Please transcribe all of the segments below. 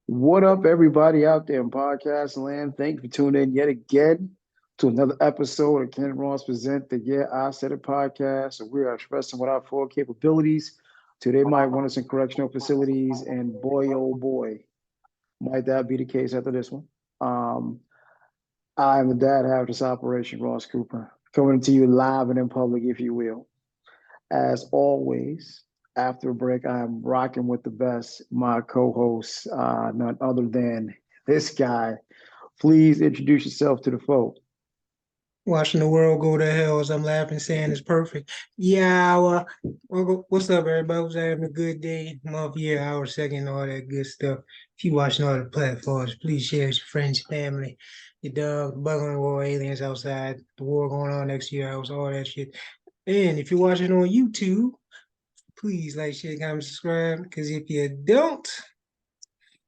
What up, everybody out there in podcast land? Thank you for tuning in yet again to another episode of Ken Ross Present the Yeah, I Said It podcast. So we are expressing what our full capabilities. Today might want us in correctional facilities, and boy, oh boy, might that be the case after this one. Um, I'm the dad half of this operation, Ross Cooper, coming to you live and in public, if you will. As always, after a break, I'm rocking with the best, my co-host, none other than this guy. Please introduce yourself to the folk. Watching the world go to hell as I'm laughing, saying it's perfect. Yeah, what's up, everybody? Was having a good day, month, year, hour, second, all that good stuff. If you watching all the platforms, please share with your friends, family, your dog, bugging war aliens outside, the war going on next year, house, all that shit. And if you're watching on YouTube, please like, share, comment, subscribe. Because if you don't,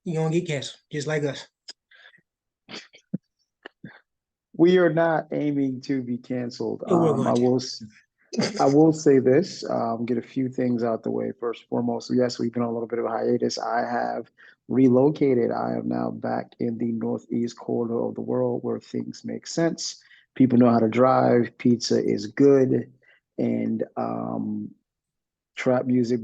you're gonna get canceled, just like us. We are not aiming to be canceled. And we're going I to. will say this, get a few things out the way first and foremost. So yes, we've been on a little bit of a hiatus. I have relocated. I am now back in the northeast corridor of the world where things make sense. People know how to drive. Pizza is good, and trap music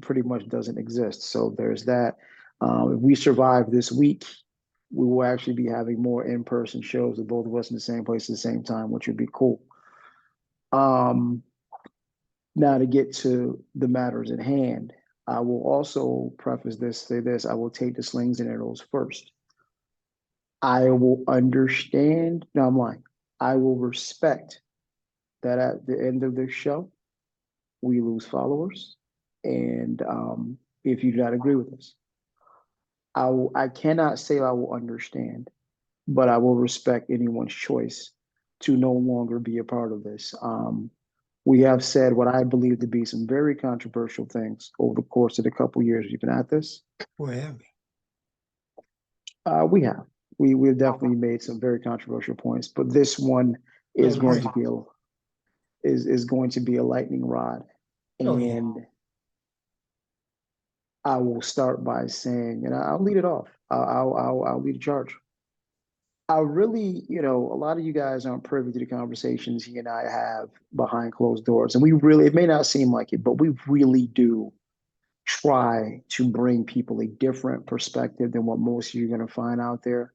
pretty much doesn't exist. So there's that. If we survive this week, we will actually be having more in-person shows with both of us in the same place at the same time, which would be cool. Um, Now to get to the matters at hand, I will also preface this, say this, I will take the slings and arrows first. I will understand, no, I'm lying. I will respect that at the end of this show, we lose followers. And if you do not agree with us, I cannot say I will understand, but I will respect anyone's choice to no longer be a part of this. We have said what I believe to be some very controversial things over the course of the couple years we've been at this. What happened? We have. We've definitely made some very controversial points, but this one Oh, is going great. to be a is going to be a lightning rod. Oh, yeah. And I will start by saying, and I'll lead it off. I'll lead the charge. I really, a lot of you guys aren't privy to the conversations he and I have behind closed doors. And we really, it may not seem like it, but we really do try to bring people a different perspective than what most of you are going to find out there.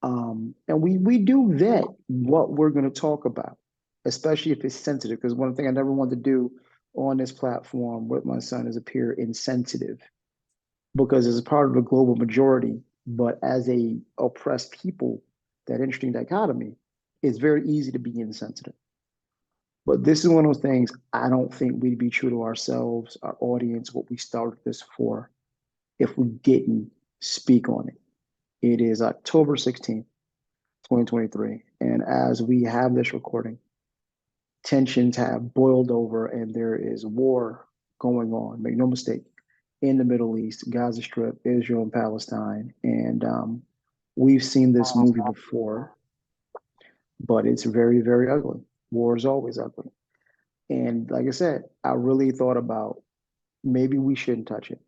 And we do vet what we're going to talk about, especially if it's sensitive. Because one thing I never wanted to do on this platform with my son is appear insensitive because as a part of the global majority, but as a oppressed people, that interesting dichotomy, it's very easy to be insensitive. But this is one of those things I don't think we'd be true to ourselves, our audience, what we started this for, if we didn't speak on it. It is October 16th, 2023. And as we have this recording, tensions have boiled over and there is war going on. Make no mistake, in the Middle East, Gaza Strip, Israel, and Palestine. And we've seen this movie before, but it's very, very ugly. War is always ugly. And like I said, I really thought about maybe we shouldn't touch it.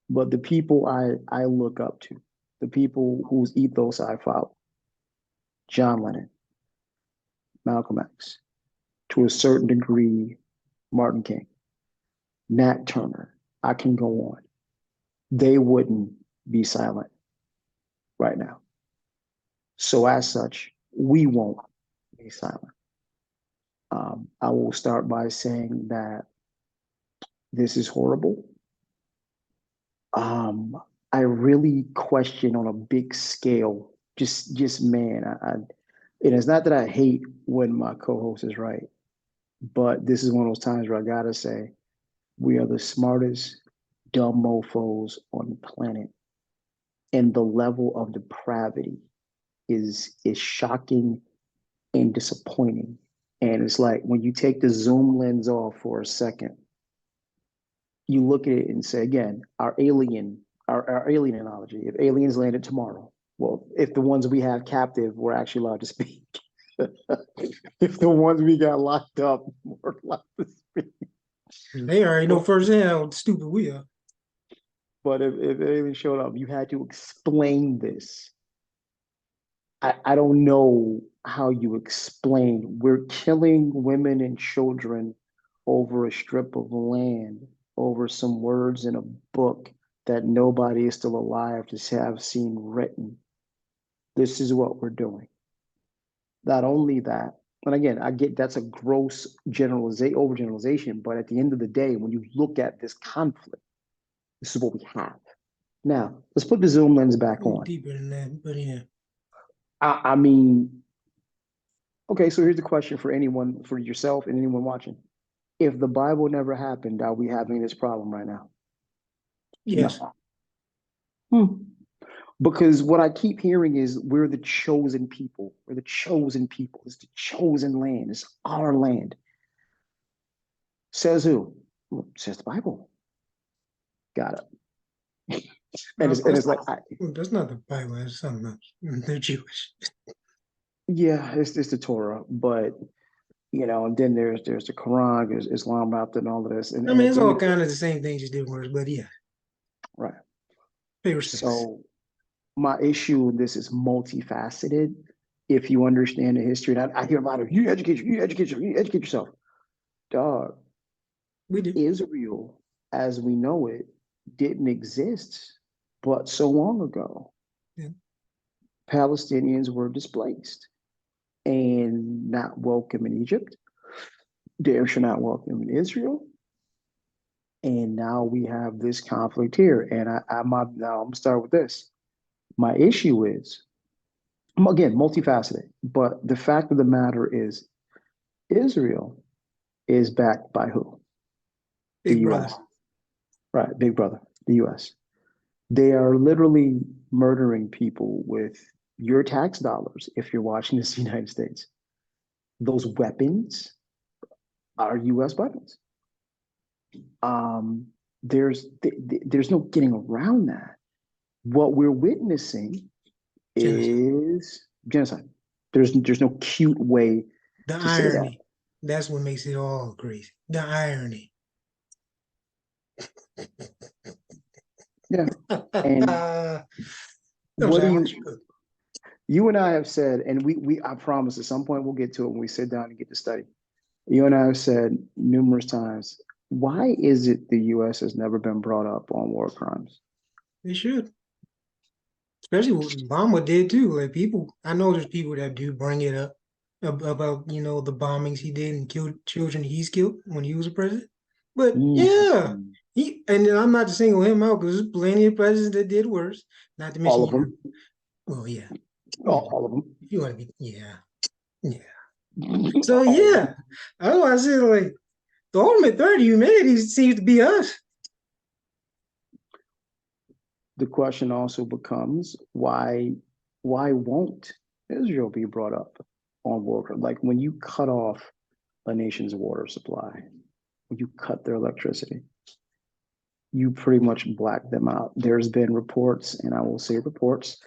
But the people I look up to, the people whose ethos I follow, John Lennon, Malcolm X, to a certain degree, Martin King, Nat Turner, I can go on. They wouldn't be silent right now. So as such, we won't be silent. I will start by saying that this is horrible. Um, I really question on a big scale. Just man, and it's not that I hate when my co-host is right, but this is one of those times where I gotta say we are the smartest dumb mofo's on the planet, and the level of depravity is shocking and disappointing. And it's like when you take the zoom lens off for a second, you look at it and say again, our alien analogy. If aliens landed tomorrow, well, if the ones we have captive were actually allowed to speak, if the ones we got locked up were allowed to speak, They already know well, firsthand how stupid we are. But if it even showed up, you had to explain this. I don't know how you explain we're killing women and children over a strip of land, over some words in a book that nobody is still alive to have seen written. This is what we're doing. Not only that, and again, I get that's a gross generalization, overgeneralization, but at the end of the day, when you look at this conflict, this is what we have. Now, let's put the zoom lens back on. Deeper than that, but yeah. I mean, okay, so here's the question for anyone, for yourself and anyone watching. If the Bible never happened, are we having this problem right now? Yes. No. Because what I keep hearing is we're the chosen people. We're the chosen people. It's the chosen land. It's our land. Says who? Well, says the Bible. Got it. And it's like, That's not the Bible. That's something else. They're Jewish. yeah, it's the Torah, but and then there's the Quran, there's Islam out and all of this. And I mean, at it's the end all of the kind of the same thing, just different words. But yeah, right. pay respects. So my issue with this is multifaceted. If you understand the history, and I hear a lot of you educate yourself. Dog, We do. Israel, as we know it, didn't exist but so long ago. Yeah. Palestinians were displaced and not welcome in Egypt. They are not welcome in Israel. And now we have this conflict here. And now I'm gonna start with this. My issue is, again, multifaceted, but the fact of the matter is Israel is backed by who? The Big brother. US. Right, big brother, the US. They are literally murdering people with your tax dollars if you're watching this in the United States. Those weapons are US weapons. Um, there's no getting around that. What we're witnessing Genocide. is genocide. There's no cute way The to say that. irony. That's what makes it all crazy. The irony. Yeah. And what do you and I have said, and we I promise at some point we'll get to it when we sit down and get to study. You and I have said numerous times, why is it the US has never been brought up on war crimes? They should. Especially what Obama did too. Like people, I know there's people that do bring it up about the bombings he did and killed children he's killed when he was a president. But yeah, Mm. and I'm not to single him out because there's plenty of presidents that did worse. Not to mention, All of them. well, yeah, All of them. if you want to be, yeah. So yeah, I said like the ultimate threat of humanity seems to be us. The question also becomes why won't Israel be brought up on war crimes? Like when you cut off a nation's water supply, when you cut their electricity, you pretty much black them out. There's been reports, and I will say reports,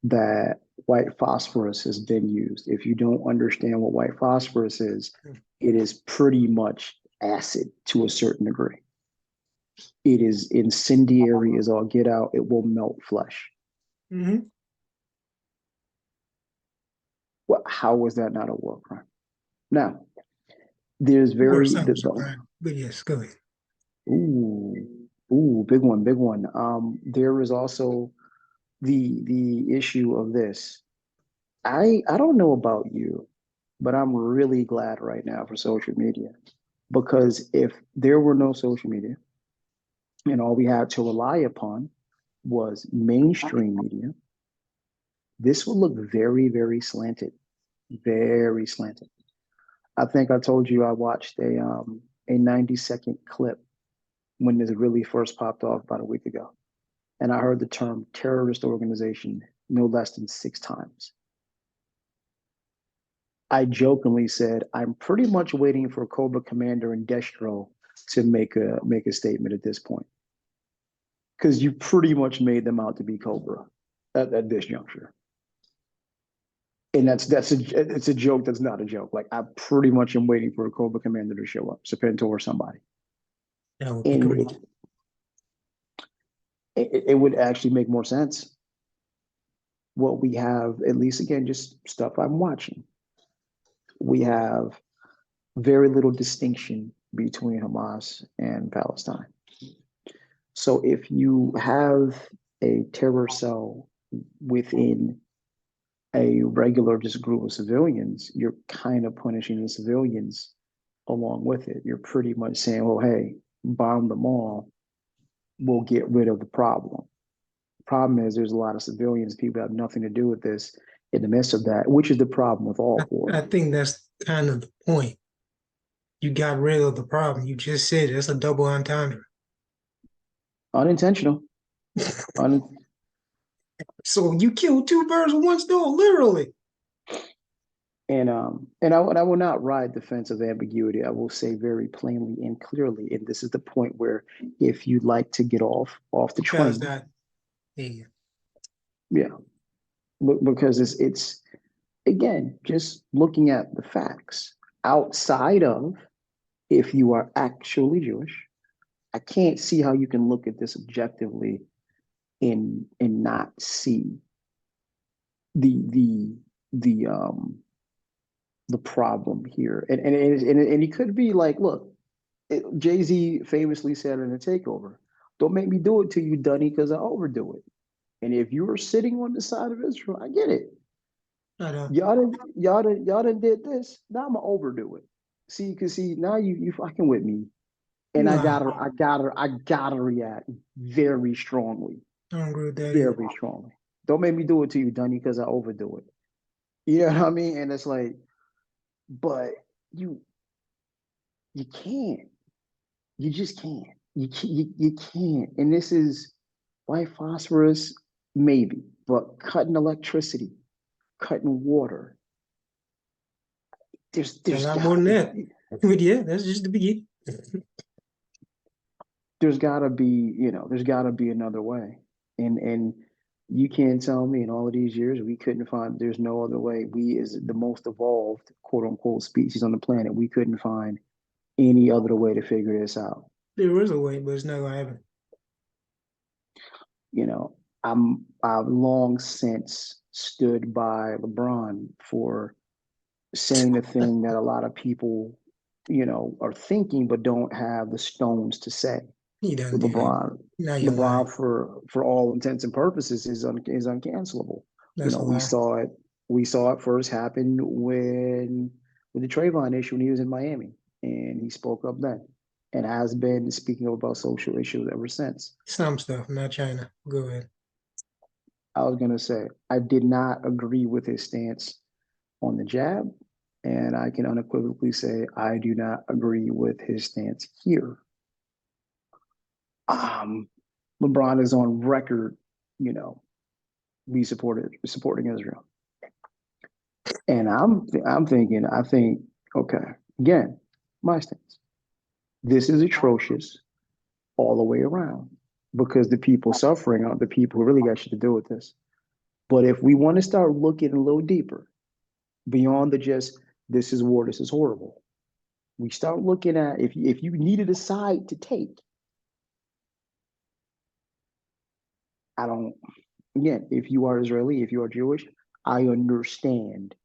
that white phosphorus has been used. If you don't understand what white phosphorus is, it is pretty much acid to a certain degree. It is incendiary as all get out. It will melt flesh. Mm-hmm. Well, how is that not a war crime? Now, there's very but yes, go ahead. big one, big one. There is also the issue of this. I don't know about you, but I'm really glad right now for social media because if there were no social media and all we had to rely upon was mainstream media, this would look very, very slanted, very slanted. I think I told you I watched a 90-second clip when this really first popped off about a week ago. And I heard the term terrorist organization no less than 6 times. I jokingly said, I'm pretty much waiting for Cobra Commander and Destro to make a statement at this point. Because you pretty much made them out to be Cobra at this juncture. And it's a joke that's not a joke. Like I pretty much am waiting for a Cobra Commander to show up, Serpento or somebody. That would be great. it would actually make more sense. What we have, at least again, just stuff I'm watching, we have very little distinction between Hamas and Palestine. So if you have a terror cell within a regular just group of civilians, you're kind of punishing the civilians along with it. You're pretty much saying, well, hey, bomb them all, we'll get rid of the problem. Problem is there's a lot of civilians, people have nothing to do with this in the midst of that, which is the problem with all war. I think that's kind of the point. You got rid of the problem. You just said it's a double entendre. Unintentional. Un- So you killed two birds with one stone, literally. and I will not ride the fence of ambiguity. I will say very plainly and clearly, and this is the point where if you'd like to get off the train, Palestine. Yeah. yeah, because it's again just looking at the facts outside of if you are actually Jewish. I can't see how you can look at this objectively and not see the the the um the problem here. And it could be like, look, Jay-Z famously said in a takeover, don't make me do it to you, Dunny, because I overdo it. And if you were sitting on the side of Israel, I get it. I know. Y'all done did this. Now I'm gonna overdo it. See, cause see, now you fucking with me. And Nah, I gotta react very strongly. I don't agree with that either. Very strongly. Don't make me do it to you, Dunny, because I overdo it. You know what I mean? And it's like, but you you can't. You just can't. You can't. And this is white phosphorus, maybe, but cutting electricity, cutting water. A There's lot more than gotta that. But yeah, that's just the beginning. there's gotta be, there's gotta be another way. And you can't tell me in all of these years we couldn't find there's no other way. We as the most evolved quote unquote species on the planet, we couldn't find any other way to figure this out. There is a way, but it's not gonna happen. You know, I've long since stood by LeBron for saying the thing that a lot of people, are thinking but don't have the stones to say. He doesn't With do that. LeBron, Now you're lying. LeBron for all intents and purposes is uncancelable. That's a We lie. saw it first happen when with the Trayvon issue when he was in Miami, and he spoke up then, and has been speaking up about social issues ever since. Some stuff, not China. Go ahead. I was gonna say I did not agree with his stance on the jab, and I can unequivocally say I do not agree with his stance here. Um, LeBron is on record, you know, be supporting Israel, and I think, okay, again, my stance. This is atrocious all the way around because the people suffering are the people who really got shit to do with this. But if we want to start looking a little deeper beyond the just this is war, this is horrible, we start looking at if you needed a side to take. I don't. Again, if you are Israeli, if you are Jewish, I understand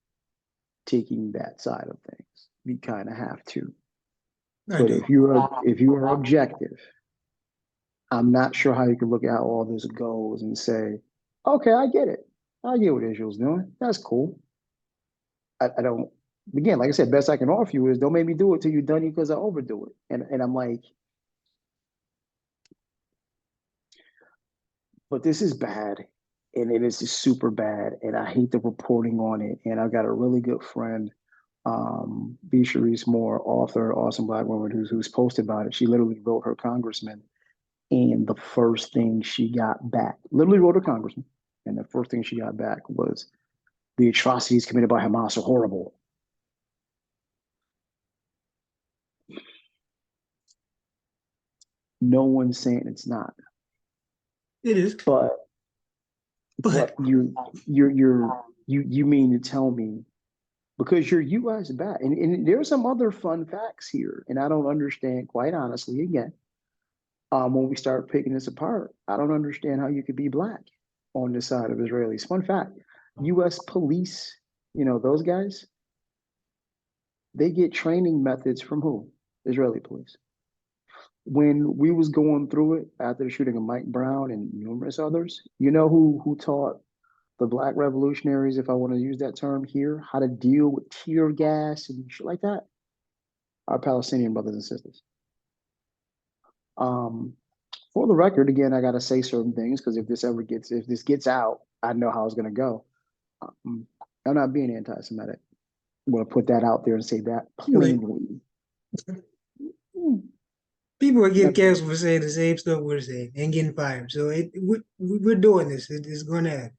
taking that side of things. We kind of have to. I But do. if you are objective, I'm not sure how you can look at how all this goes and say, okay, I get it. I get what Israel's doing. That's cool. I don't. Again, like I said, best I can offer you is don't make me do it till you're done because I overdo it. And I'm like, but this is bad, and it is just super bad, and I hate the reporting on it. And I got a really good friend, B. Sharice Moore, author, awesome Black woman who's posted about it. She literally wrote her congressman, and the first thing she got back, literally wrote her congressman, and the first thing she got back was the atrocities committed by Hamas are horrible. No one's saying it's not, It is. but But you mean to tell me because you're US back. And there's some other fun facts here, and I don't understand quite honestly again. When we start picking this apart, I don't understand how you could be black on this side of Israelis. Fun fact, US police, those guys, they get training methods from who? Israeli police. When we was going through it after the shooting of Mike Brown and numerous others, you know who taught the black revolutionaries, if I want to use that term here, how to deal with tear gas and shit like that? Our Palestinian brothers and sisters. Um, for the record, again, I gotta say certain things because if this gets out, I know how it's gonna go. Um, I'm not being anti-Semitic. I want to put that out there and say that Like, plainly. people are getting Not- canceled for saying the same stuff we're saying and getting fired. So we're doing this. It's going to happen.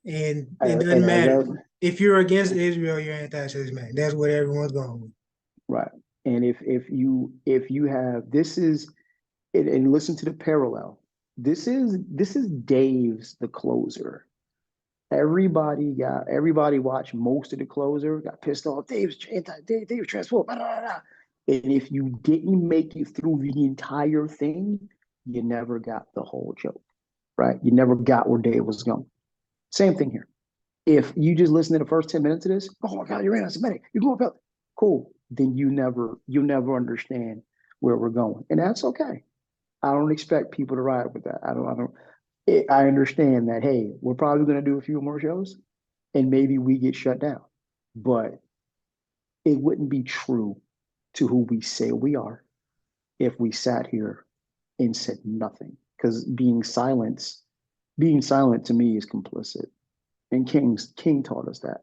And it doesn't and as matter. I, If you're against Israel, you're anti-Semitic. That's what everyone's going with. right, and if you have this is and listen to the parallel. This is Dave's the closer. Everybody watched most of the closer, got pissed off. Dave's transport. Blah, blah, blah. And if you didn't make it through the entire thing, you never got the whole joke, right? You never got where Dave was going. Same thing here. If you just listen to the first 10 minutes of this, oh my God, you're anti-Semitic. You're going up. Cool. Then you never understand where we're going. And that's okay. I don't expect people to ride with that. I understand that, hey, we're probably going to do a few more shows and maybe we get shut down. But it wouldn't be true to who we say we are if we sat here and said nothing. Because being silent to me is complicit. And King taught us that.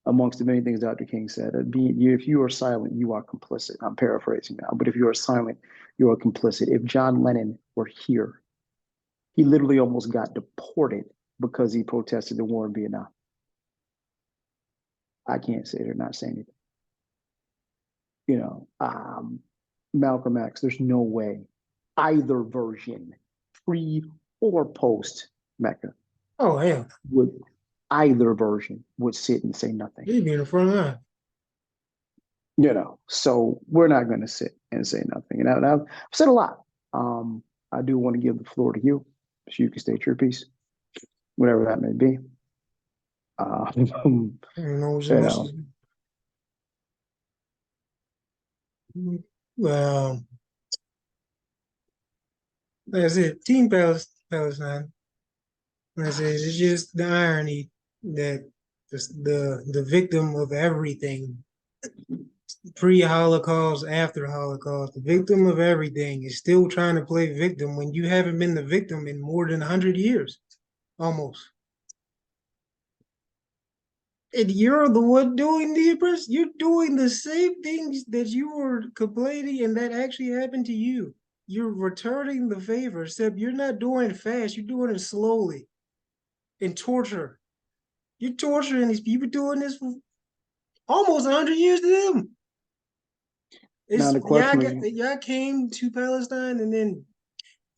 Amongst the many things Dr. King said, if you are silent, you are complicit. I'm paraphrasing now, but if you are silent, you are complicit. If John Lennon were here, he literally almost got deported because he protested the war in Vietnam. I can't say they're not saying it. Malcolm X, there's no way either version, pre or post Mecca, Oh, hell. would either version would sit and say nothing. He'd be in the front line. So we're not going to sit and say nothing. And I've said a lot. I do want to give the floor to you so you can state your piece, whatever that may be. You know, Well, that's it. Team Palestine. I said it's just the irony that the victim of everything, pre-Holocaust, after Holocaust, the victim of everything is still trying to play victim when you haven't been the victim in more than 100 years, almost. And you're the one doing the oppress. You're doing the same things that you were complaining and that actually happened to you. You're returning the favor, except you're not doing it fast. You're doing it slowly in torture. You're torturing these people doing this for almost 100 years to them. now It's the question is, y'all came to Palestine and then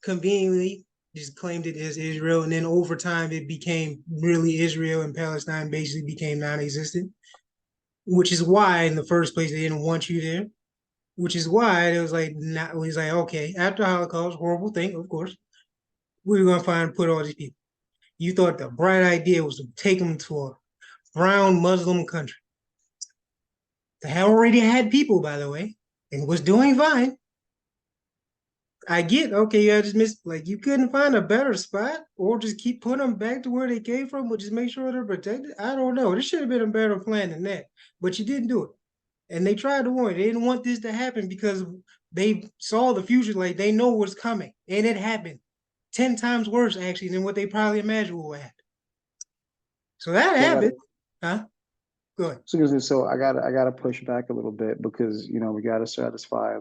conveniently just claimed it as Israel, and then over time it became really Israel, and Palestine basically became non-existent. Which is why, in the first place, they didn't want you there. Which is why it was like, not. It was like, okay, after Holocaust, horrible thing, of course, we were gonna put all these people. You thought the bright idea was to take them to a brown Muslim country that already had people, by the way, and was doing fine. I get, okay, you just missed, like, you couldn't find a better spot or just keep putting them back to where they came from, but just make sure they're protected. I don't know. There should have been a better plan than that, but you didn't do it. And they tried to warn. They didn't want this to happen because they saw the future, like they know what's coming, and it happened 10 times worse actually than what they probably imagined would happen. So that happened, huh? Go ahead. so I gotta push back a little bit because we gotta satisfy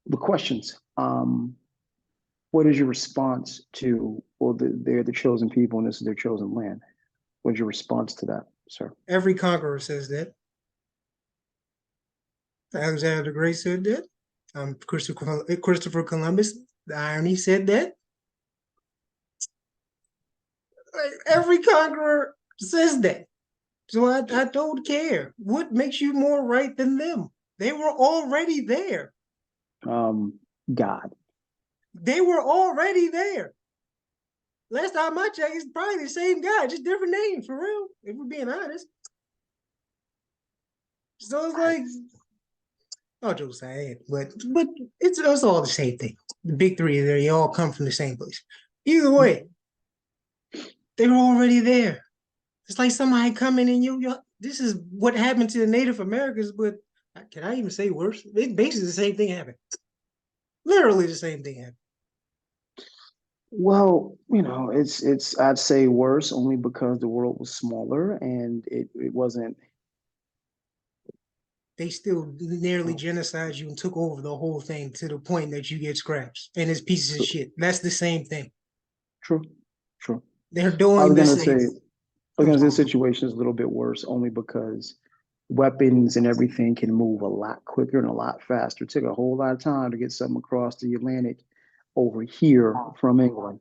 the questions. What is your response to, well, they're the chosen people and this is their chosen land? What's your response to that, sir? Every conqueror says that. Alexander the Great said that. Christopher Columbus, the irony, said that. Every conqueror says that. So I don't care. What makes you more right than them? They were already there. God. They were already there. Last time I checked, it's probably the same guy, just different names, for real, if we're being honest. So it's like, oh, Joe sad, but it's all the same thing. The big three, they all come from the same place. Either way, they were already there. It's like somebody coming and this is what happened to the Native Americans, but can I even say worse? It's basically the same thing happened. Literally the same thing happened. Well, it's I'd say worse only because the world was smaller and it wasn't. They still nearly genocide you and took over the whole thing to the point that you get scraps and it's pieces of True, shit. That's the same thing. true, true. They're I doing was the gonna same. say, this situation is a little bit worse only because weapons and everything can move a lot quicker and a lot faster. It took a whole lot of time to get something across the Atlantic over here from England,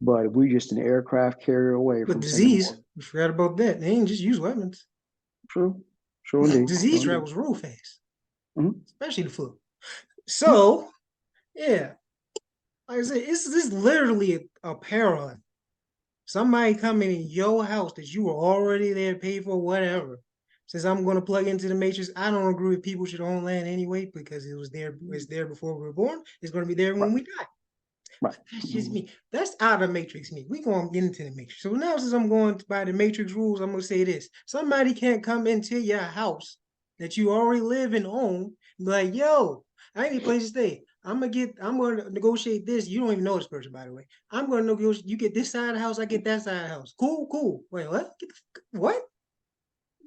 but we're just an aircraft carrier away But from sending more. disease, we forgot about that. They ain't just use weapons. True, true indeed, true Disease indeed. travels real fast, Mhm. especially the flu. So, yeah, like I said, it's literally a parallel. Somebody coming in your house that you were already there, paid for, whatever. Since I'm going to plug into the matrix, I don't agree with people should own land anyway because it's there before we were born. It's going to be there when Right, we die. right. That's just Mhm. me. That's out of Matrix me. We gonna get into the Matrix. So now, since I'm going by the Matrix rules, I'm gonna say this: somebody can't come into your house that you already live and own, and be like, "Yo, I need a place to stay. I'm gonna negotiate this. You don't even know this person, by the way. I'm gonna negotiate. You get this side of the house, I get that side of the house. Cool, cool. Wait, what? What?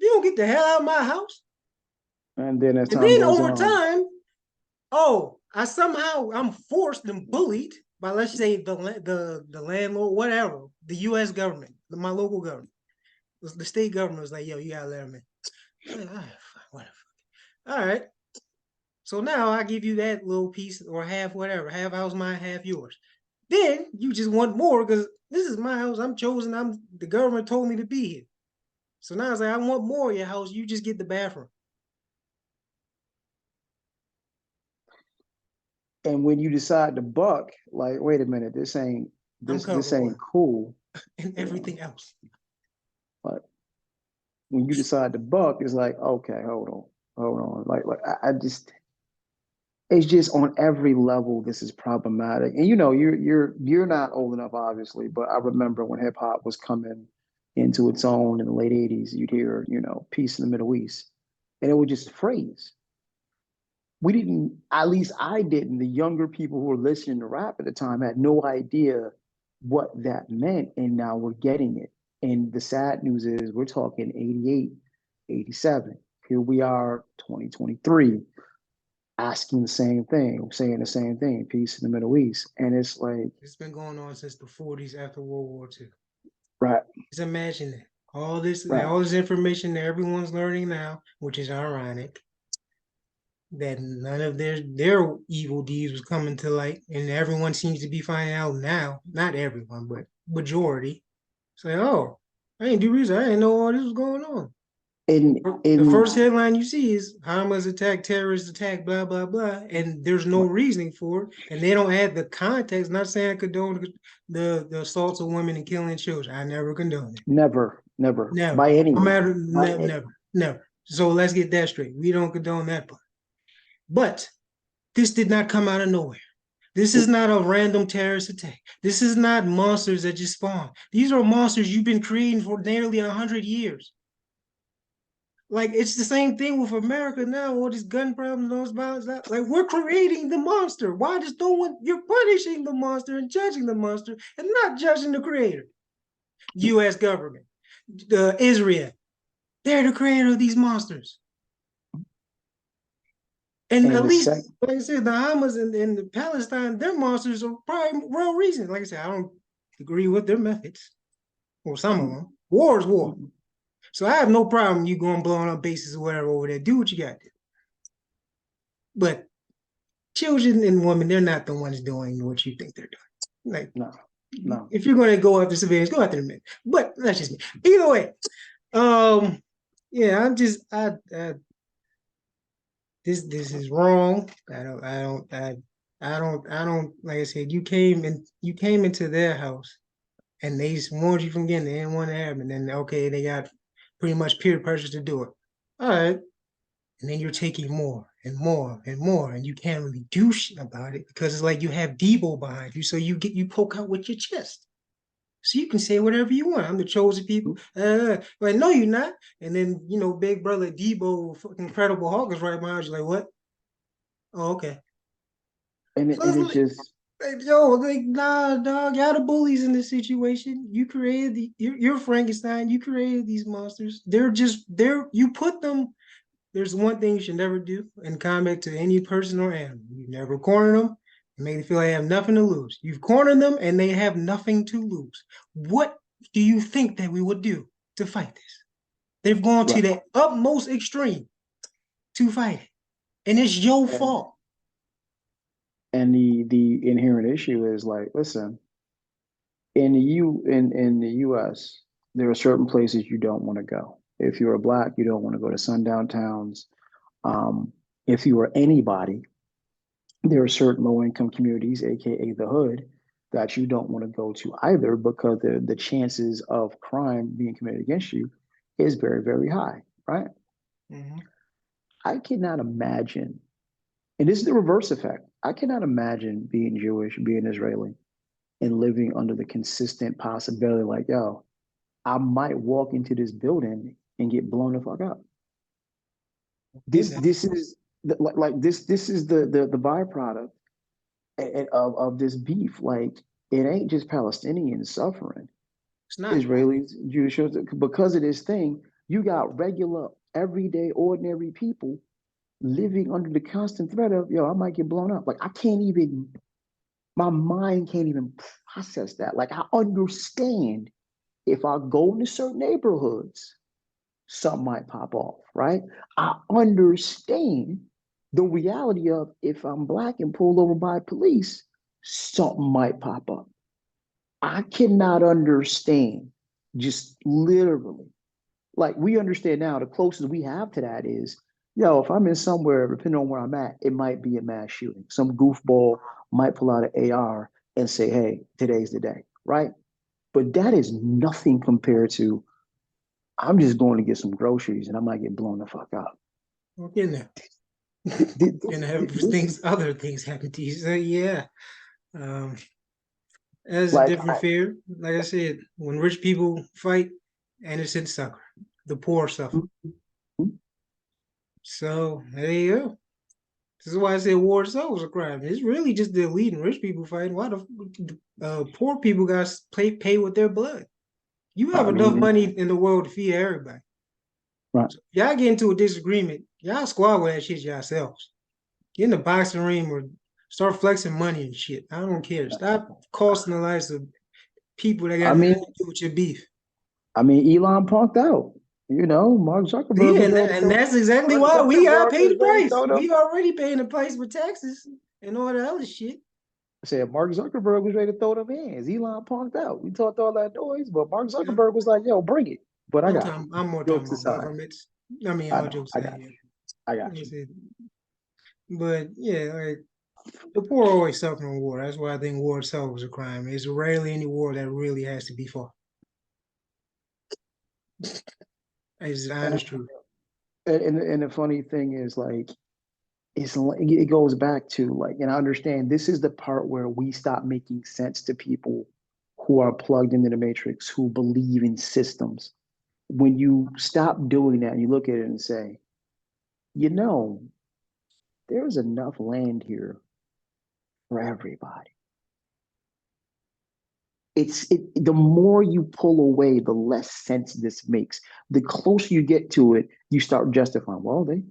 You don't get the hell out of my house. And then as And time then goes over on, time, I'm forced and bullied by, let's say, the landlord, whatever, the U.S. government, my local government, the state government was like, yo, you gotta let him in. Like, all right, fine, whatever. All right. So now I give you that little piece or half, whatever, half house mine, half yours. Then you just want more because this is my house. I'm chosen. The government told me to be here. So now it's like I want more of your house. You just get the bathroom. and when you decide to buck, like, wait a minute, this ain't I'm this covered ain't what? cool. And You know, everything else. like when you decide to buck, it's like, okay, hold on. Like I just it's just on every level this is problematic. And you're not old enough, obviously, but I remember when hip hop was coming into its own in the late 80s, you'd hear, peace in the Middle East. And it was just a phrase. We didn't, at least I didn't, the younger people who were listening to rap at the time had no idea what that meant. And now we're getting it. And the sad news is we're talking 88, 87. Here we are, 2023, asking the same thing, saying the same thing, peace in the Middle East. And it's like, It's been going on since the 40s after World War II. right, Just imagine that. right. All this information that everyone's learning now, which is ironic, that none of their evil deeds was coming to light, and everyone seems to be finding out now. Not everyone, but majority. Say, oh, I didn't do research. I didn't know all this was going on. The In first headline you see is Hamas attack, terrorist attack, blah blah blah, and there's no reasoning for it, and they don't add the context. Not saying I condone the assaults of women and killing children. I never condone it. never, never, Never, by no anyone, matter, by never, any, never, never. So let's get that straight. We don't condone that part. But this did not come out of nowhere. This is not a random terrorist attack. This is not monsters that just spawn. These are monsters you've been creating for nearly 100 years. Like it's the same thing with America now. All these gun problems, those violence. Like we're creating the monster. Why does no one? You're punishing the monster and judging the monster, and not judging the creator. U.S. government, Israel. They're the creator of these monsters. And and at the least, sec like I said, the Hamas and the Palestine, their monsters are probably real reason. Like I said, I don't agree with their methods, or some of them. War is war. So I have no problem you going blowing up bases or whatever over there. Do what you got to. But children and women, they're not the ones doing what you think they're doing. Like, no, no. if you're going to go after civilians, go after the men. But that's just me. Either way, um, yeah, I this is wrong. I don't. I don't, like I said, you came into their house and they warned you from getting there. They didn't want to have it. And then, okay, they got pretty much peer pressure to do it. All right. And then you're taking more and more and more, and you can't really do shit about it because it's like you have Debo behind you. So you poke out with your chest. So you can say whatever you want. I'm the chosen people. But no, you're not. And then, big brother Debo, Incredible Hulk is right behind you. Like, what? Oh, okay. So And it's just yo, like, nah, dog, y'all the bullies in this situation. You created you're Frankenstein. You created these monsters. You put them. There's one thing you should never do in combat to any person or animal. You never corner them and make them feel like they have nothing to lose. You've cornered them and they have nothing to lose. What do you think that we would do to fight this? They've gone to right. the utmost extreme to fight it. And it's your And fault. and the inherent issue is like, listen, in the US, there are certain places you don't want to go. If you're a black, you don't want to go to sundown towns. If you are anybody, there are certain low income communities, aka the hood, that you don't want to go to either because the chances of crime being committed against you is very, very high, right? Mhm. I cannot imagine, and this is the reverse effect. I cannot imagine being Jewish, being Israeli, and living under the consistent possibility like, yo, I might walk into this building and get blown the fuck up. Getting This is this is the byproduct of this beef. Like it ain't just Palestinians suffering. It's not. Israelis, Jewish, because of this thing, you got regular, everyday, ordinary people living under the constant threat of, yo, I might get blown up. Like I can't even, my mind can't even process that. Like I understand if I go into certain neighborhoods, something might pop off, right? I understand the reality of if I'm black and pulled over by police, something might pop up. I cannot understand just literally. Like we understand now, the closest we have to that is, yo, if I'm in somewhere, depending on where I'm at, it might be a mass shooting. Some goofball might pull out an AR and say, hey, today's the day, right? But that is nothing compared to I'm just going to get some groceries and I might get blown the fuck up. We're getting there. And have This, other things happen to you. So yeah. Um, That's a like, different fear. Like I said, when rich people fight, innocent suffer. The poor suffer. So there you go. This is why I said war itself was a crime. It's really just the elite and rich people fighting. Why the poor people got to pay with their blood? You have I enough mean, money in the world to feed everybody. right. So y'all get into a disagreement, y'all squad with that shit yourselves. Get in the boxing ring or start flexing money and shit. I don't care. Stop costing the lives of people that got I nothing mean, to do with your beef. Elon punked out. Mark Zuckerberg Yeah, was ready to and throw. that's exactly Mark why we gotta Zuckerberg pay was the ready to price. throw them. We already paying the price with taxes and all the other shit. I said Mark Zuckerberg was ready to throw them hands. Elon punked out. We talked all that noise, but Mark Yeah. Zuckerberg was like, "Yo, bring it." But I got you. I'm more talking Jokes about aside, governments. I mean, I all know. jokes I aside, got yeah. you. I Like got I you. said, but yeah, like the poor always suffer in war. That's why I think war itself was a crime. It's rarely any war that really has to be fought. It's the And honest truth. and the funny thing is like it goes back to like, and I understand this is the part where we stop making sense to people who are plugged into the matrix, who believe in systems. When you stop doing that, you look at it and say, you know, there's enough land here for everybody. The more you pull away, the less sense this makes. The closer you get to it, you start justifying. Well, they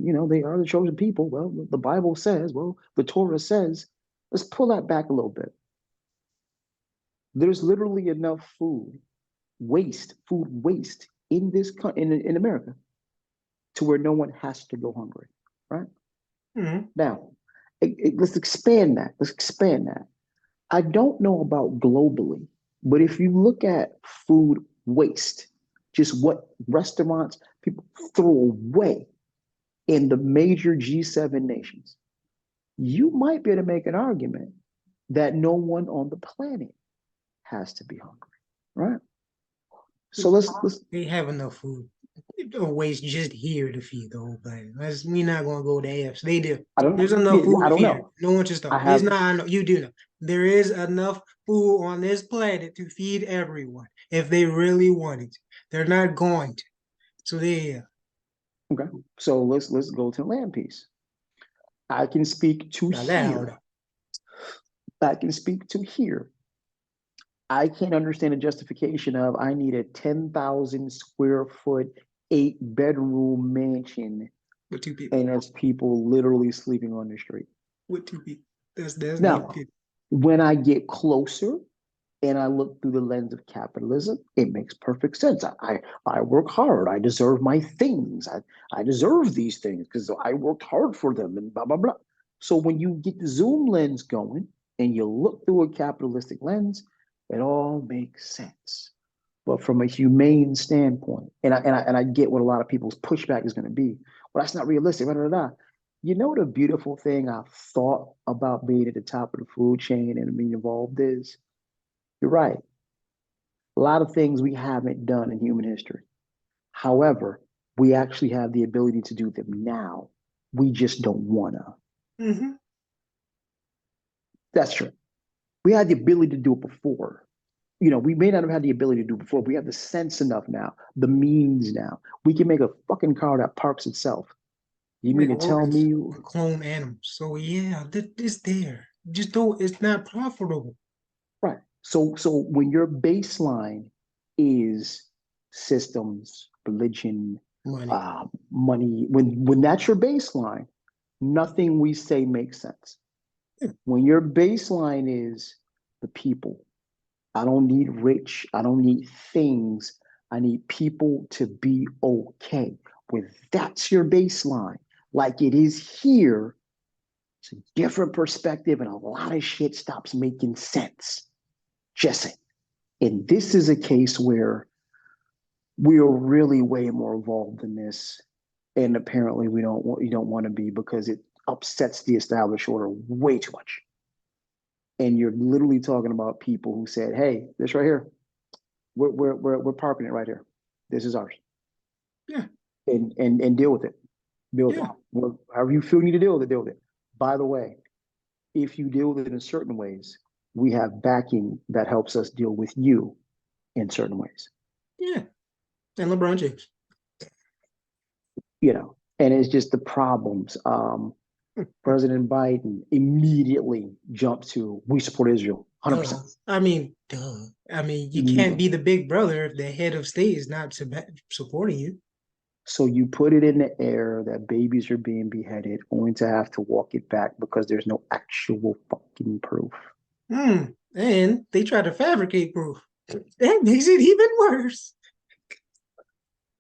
are the chosen people. Well, the Bible says. Well, the Torah says. Let's pull that back a little bit. There's literally enough food waste in in America to where no one has to go hungry, right? Mm-hmm. Now, let's expand that. Let's expand that. I don't know about globally, but if you look at food waste, just what restaurants people throw away in the major G7 nations, you might be able to make an argument that no one on the planet has to be hungry, right? So let's They have enough food. Don't waste just here to feed the whole planet. We're not gonna go to AFs. They do. I don't There's know. enough Yeah, food I to don't feed her. know. No one should I starve. There's have not. I know you do know. There is enough food on this planet to feed everyone if they really wanted to. They're not going to. So yeah. okay. So let's go to land piece. I can speak to Now that here. hold I can speak to here. I can't understand the justification of I need a 10,000 square foot, 8 bedroom mansion, with two people. and there's people literally sleeping on the street. With two people. That's deep. Now, when I get closer and I look through the lens of capitalism, it makes perfect sense. I work hard. I deserve my things. I deserve these things because I worked hard for them and blah, blah, blah. So when you get the zoom lens going and you look through a capitalistic lens, it all makes sense. But from a humane standpoint, and I get what a lot of people's pushback is going to be. Well, that's not realistic. Blah, blah, blah. You know the beautiful thing I thought about being at the top of the food chain and being involved is you're right. A lot of things we haven't done in human history. However, we actually have the ability to do them now. We just don't wanna. Mm-hmm. That's true. We had the ability to do it before. We may not have had the ability to do it before. But we have the sense enough now, the means now. We can make a fucking car that parks itself. You mean Make to tell organs me, and clone animals. So yeah, it's there. Just don't. It's not profitable. right? So when your baseline is systems, religion, Money. money, when that's your baseline, nothing we say makes sense. When your baseline is the people, I don't need rich, I don't need things, I need people to be okay. When that's your baseline, like it is here, it's a different perspective, and a lot of shit stops making sense. Just saying. And this is a case where we are really way more involved in this, and apparently you don't want to be because it upsets the established order way too much. And you're literally talking about people who said, "Hey, this right here, we're parking it right here. This is ours, Yeah. and deal with it. Deal with it. Yeah. Well, however you feel you need to deal with it, deal with it. By the way, if you deal with it in certain ways, we have backing that helps us deal with you in certain ways. Yeah. And LeBron James. And it's just the problems. President Biden immediately jumped to we support Israel, 100%. Duh. I mean, duh. I mean, you can't Immediately. be the big brother if the head of state is not supporting you. So you put it in the air that babies are being beheaded, only to have to walk it back because there's no actual fucking proof. And they try to fabricate proof. That makes it even worse.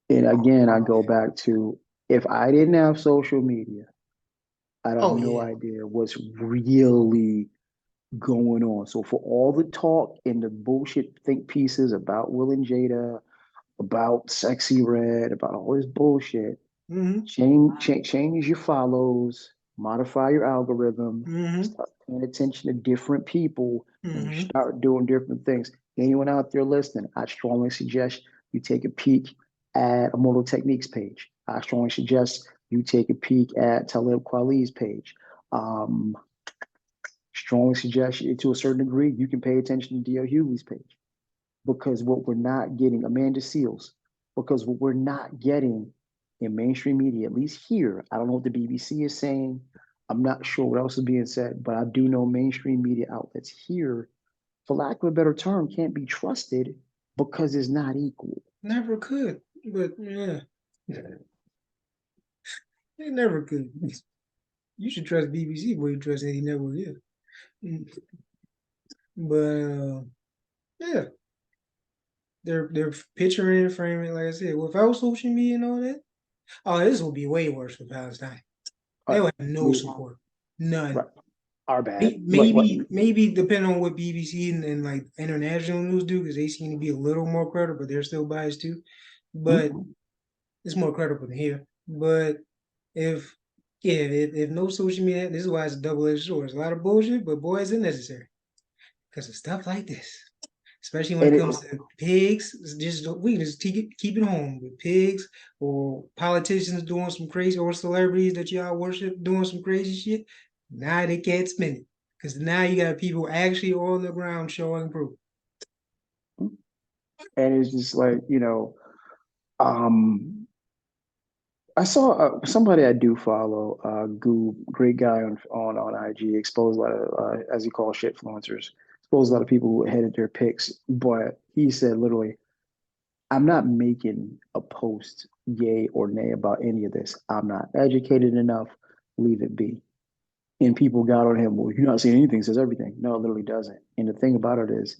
And again, I go back to if I didn't have social media, I'd have Oh no yeah. idea what's really going on. So for all the talk and the bullshit think pieces about Will and Jada, about Sexy Red, about all this bullshit, Mm-hmm. change your follows, modify your algorithm, Mm-hmm. start paying attention to different people, and you Mm-hmm. start doing different things. Anyone out there listening, I strongly suggest you take a peek at a Mortal Techniques page. I strongly suggest you take a peek at Talib Kweli's page. Um, Strongly suggest to a certain degree you can pay attention to D.L. Hughley's page because what we're not getting, Amanda Seals, because what we're not getting in mainstream media, at least here, I don't know what the BBC is saying. I'm not sure what else is being said, but I do know mainstream media outlets here, for lack of a better term, can't be trusted because it's not equal. Never could. But yeah. They never could. You should trust BBC before you trust any network here. But yeah, they're picturing and framing, like I said, without social media and all that. Oh, this will be way worse for Palestine. They Right. will have no support. None. Right. Our bad. What? Maybe depending on what BBC and like international news do, because they seem to be a little more credible, but they're still biased too. But Hmm? it's more credible than here. But if Yeah, if no social media, this is why it's a double-edged sword. It's a lot of bullshit, but boy, is it necessary because of stuff like this. Especially when And it it, comes to pigs. It's just we can just keep it home with pigs or politicians doing some crazy or celebrities that y'all worship doing some crazy shit. Now they can't spend it because now you got people actually on the ground showing proof. and it's just like, um, I saw somebody I do follow, Goob, great guy on IG, exposed a lot of, as he calls shit influencers, exposed a lot of people who headed their picks. But he said literally, I'm not making a post yay or nay about any of this. I'm not educated enough. Leave it be. And people got on him. Well, you're not saying anything, says everything. No, it literally doesn't. And the thing about it is,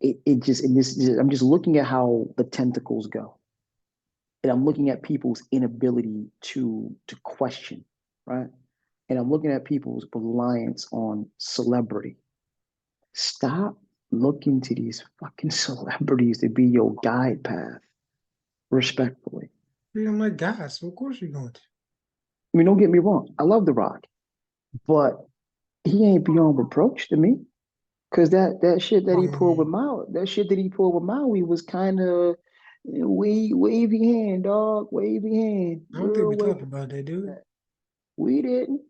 it just, and this, I'm just looking at how the tentacles go. And I'm looking at people's inability to question, right? And I'm looking at people's reliance on celebrity. Stop looking to these fucking celebrities to be your guide path, respectfully. I'm like, guys, so of course you're going to. I mean, don't get me wrong. I love The Rock, but he ain't beyond reproach to me. Cause that shit that he pulled with Maui, that shit that he pulled with Maui was kind of wavy hand, dog, wavy hand, I don't think real we wavy. talked about that, dude. We didn't,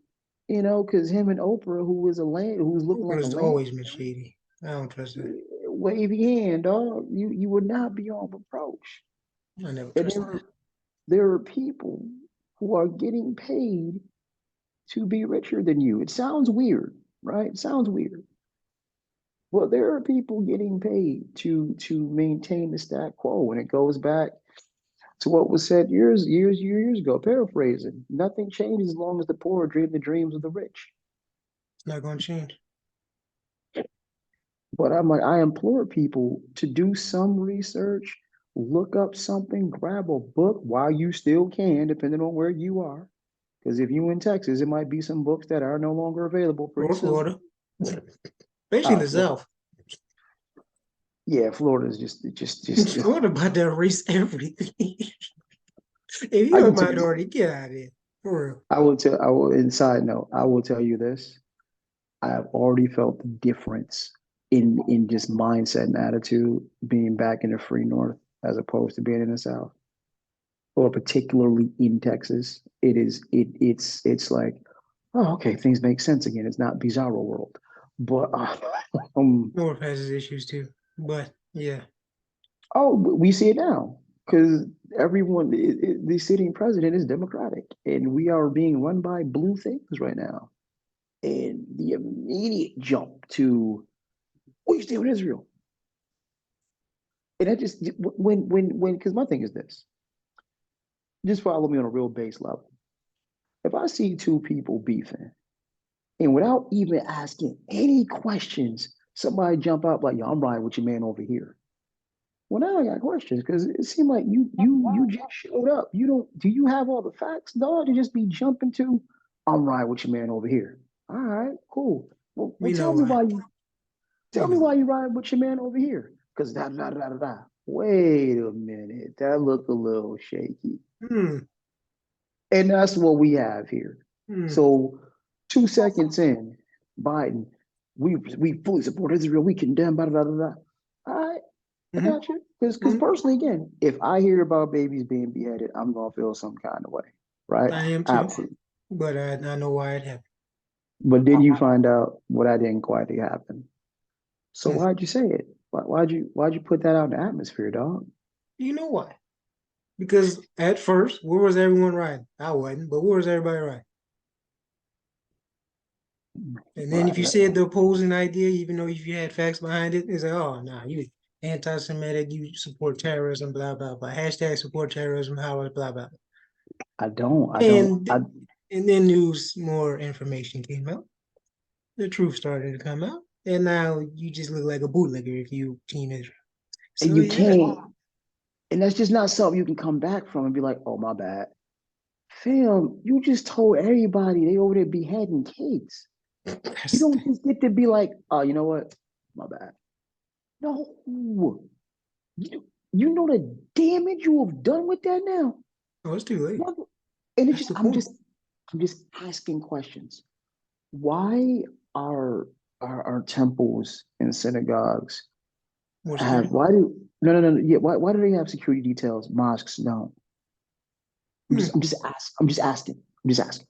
because him and Oprah, who was a land, who was looking like a Oprah's land, always been shady. I don't trust that. wavy hand, dog. You would not be on reproach. I never And trust that. there are people who are getting paid to be richer than you. It sounds weird, right? It sounds weird. Well, there are people getting paid to maintain the stat quo, and it goes back to what was said years ago. Paraphrasing: nothing changes as long as the poor dream the dreams of the rich. It's not going to change. But I'm like, I implore people to do some research, look up something, grab a book while you still can, depending on where you are. Because if you in Texas, it might be some books that are no longer available pretty Or soon. Florida, especially in the Florida. South. Yeah, Florida's just. Florida about to erase everything. If I you're a can tell you. minority, get out of here. For real. I will tell. I will. Inside note, I will tell you this. I have already felt the difference in just mindset and attitude being back in the free north as opposed to being in the south, or particularly in Texas. It's like, oh, okay, things make sense again. It's not bizarro world, but North has his issues too. But yeah, oh, we see it now because everyone, the sitting president is Democratic, and we are being run by blue things right now. And the immediate jump to we stay with Israel. And that just when because my thing is this, just follow me on a real base level. If I see two people beefing and without even asking any questions, somebody jump out like, yo, I'm riding with your man over here. Well, now I got questions because it seemed like you just showed up. You don't do you have all the facts, dog, to just be jumping to, I'm riding with your man over here. All right, cool. Well we know tell me why. why you We tell me know why why. you riding with your man over here. Because wait a minute. That looked a little shaky. Hmm. And that's what we have here. Hmm. So 2 seconds in, Biden, we fully support Israel. We condemn, blah, blah, blah, blah. All right, I Mm-hmm. got you. Because Mm-hmm. personally, again, if I hear about babies being beheaded, I'm gonna feel some kind of way, right? I am too. Absolutely. But I know why it happened. But then you find out what I didn't quite think happened. So Hmm. why'd you say it? Why'd you put that out in the atmosphere, dog? You know why? Because at first, where was everyone riding? I wasn't, but where was everybody riding? And then if you Right. said the opposing idea, even though if you had facts behind it, it's like, oh, nah, you anti-Semitic, you support terrorism, blah, blah, blah. Hashtag support terrorism, how, blah, blah. I don't. And and then news, more information came out. The truth started to come out. And now you just look like a bootlegger if you team Israel. And So you yeah, can't, and that's just not something you can come back from and be like, oh my bad. Fam, you just told everybody they over there beheading kids. You that's don't just get to be like, oh, you know what? My bad. No. You know the damage you have done with that now. oh, it's too late. And it That's just the I'm point. just I'm just asking questions. Why are our temples and synagogues What's have that? why do no no no no, yeah why do they have security details? Mosques no. Hmm. I'm just asking. I'm just asking.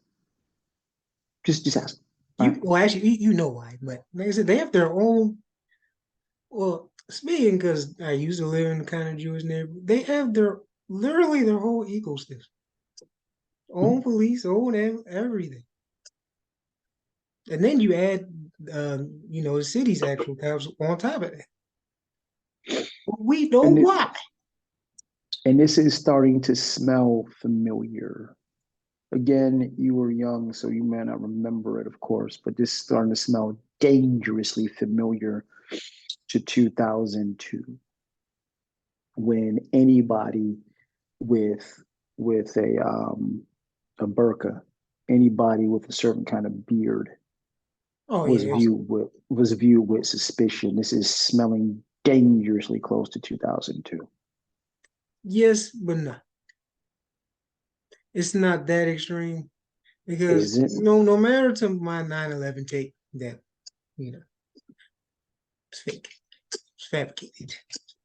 Just asking. All right. Well, actually, you know why, but like I said, they have their own. Well, speaking because I used to live in the kind of Jewish neighborhood, they have their literally their whole ecosystem, own Mhm. police, own everything, and then you add, the city's actual cops on top of that. We know And it, why. and this is starting to smell familiar. Again, you were young, so you may not remember it, of course, but this is starting to smell dangerously familiar to 2002, when anybody with a burqa, anybody with a certain kind of beard Oh yeah, was viewed with suspicion. This is smelling dangerously close to 2002. yes, but no, it's not that extreme because Is it? no matter to my 9/11 tape that you know it's fake, it's fabricated.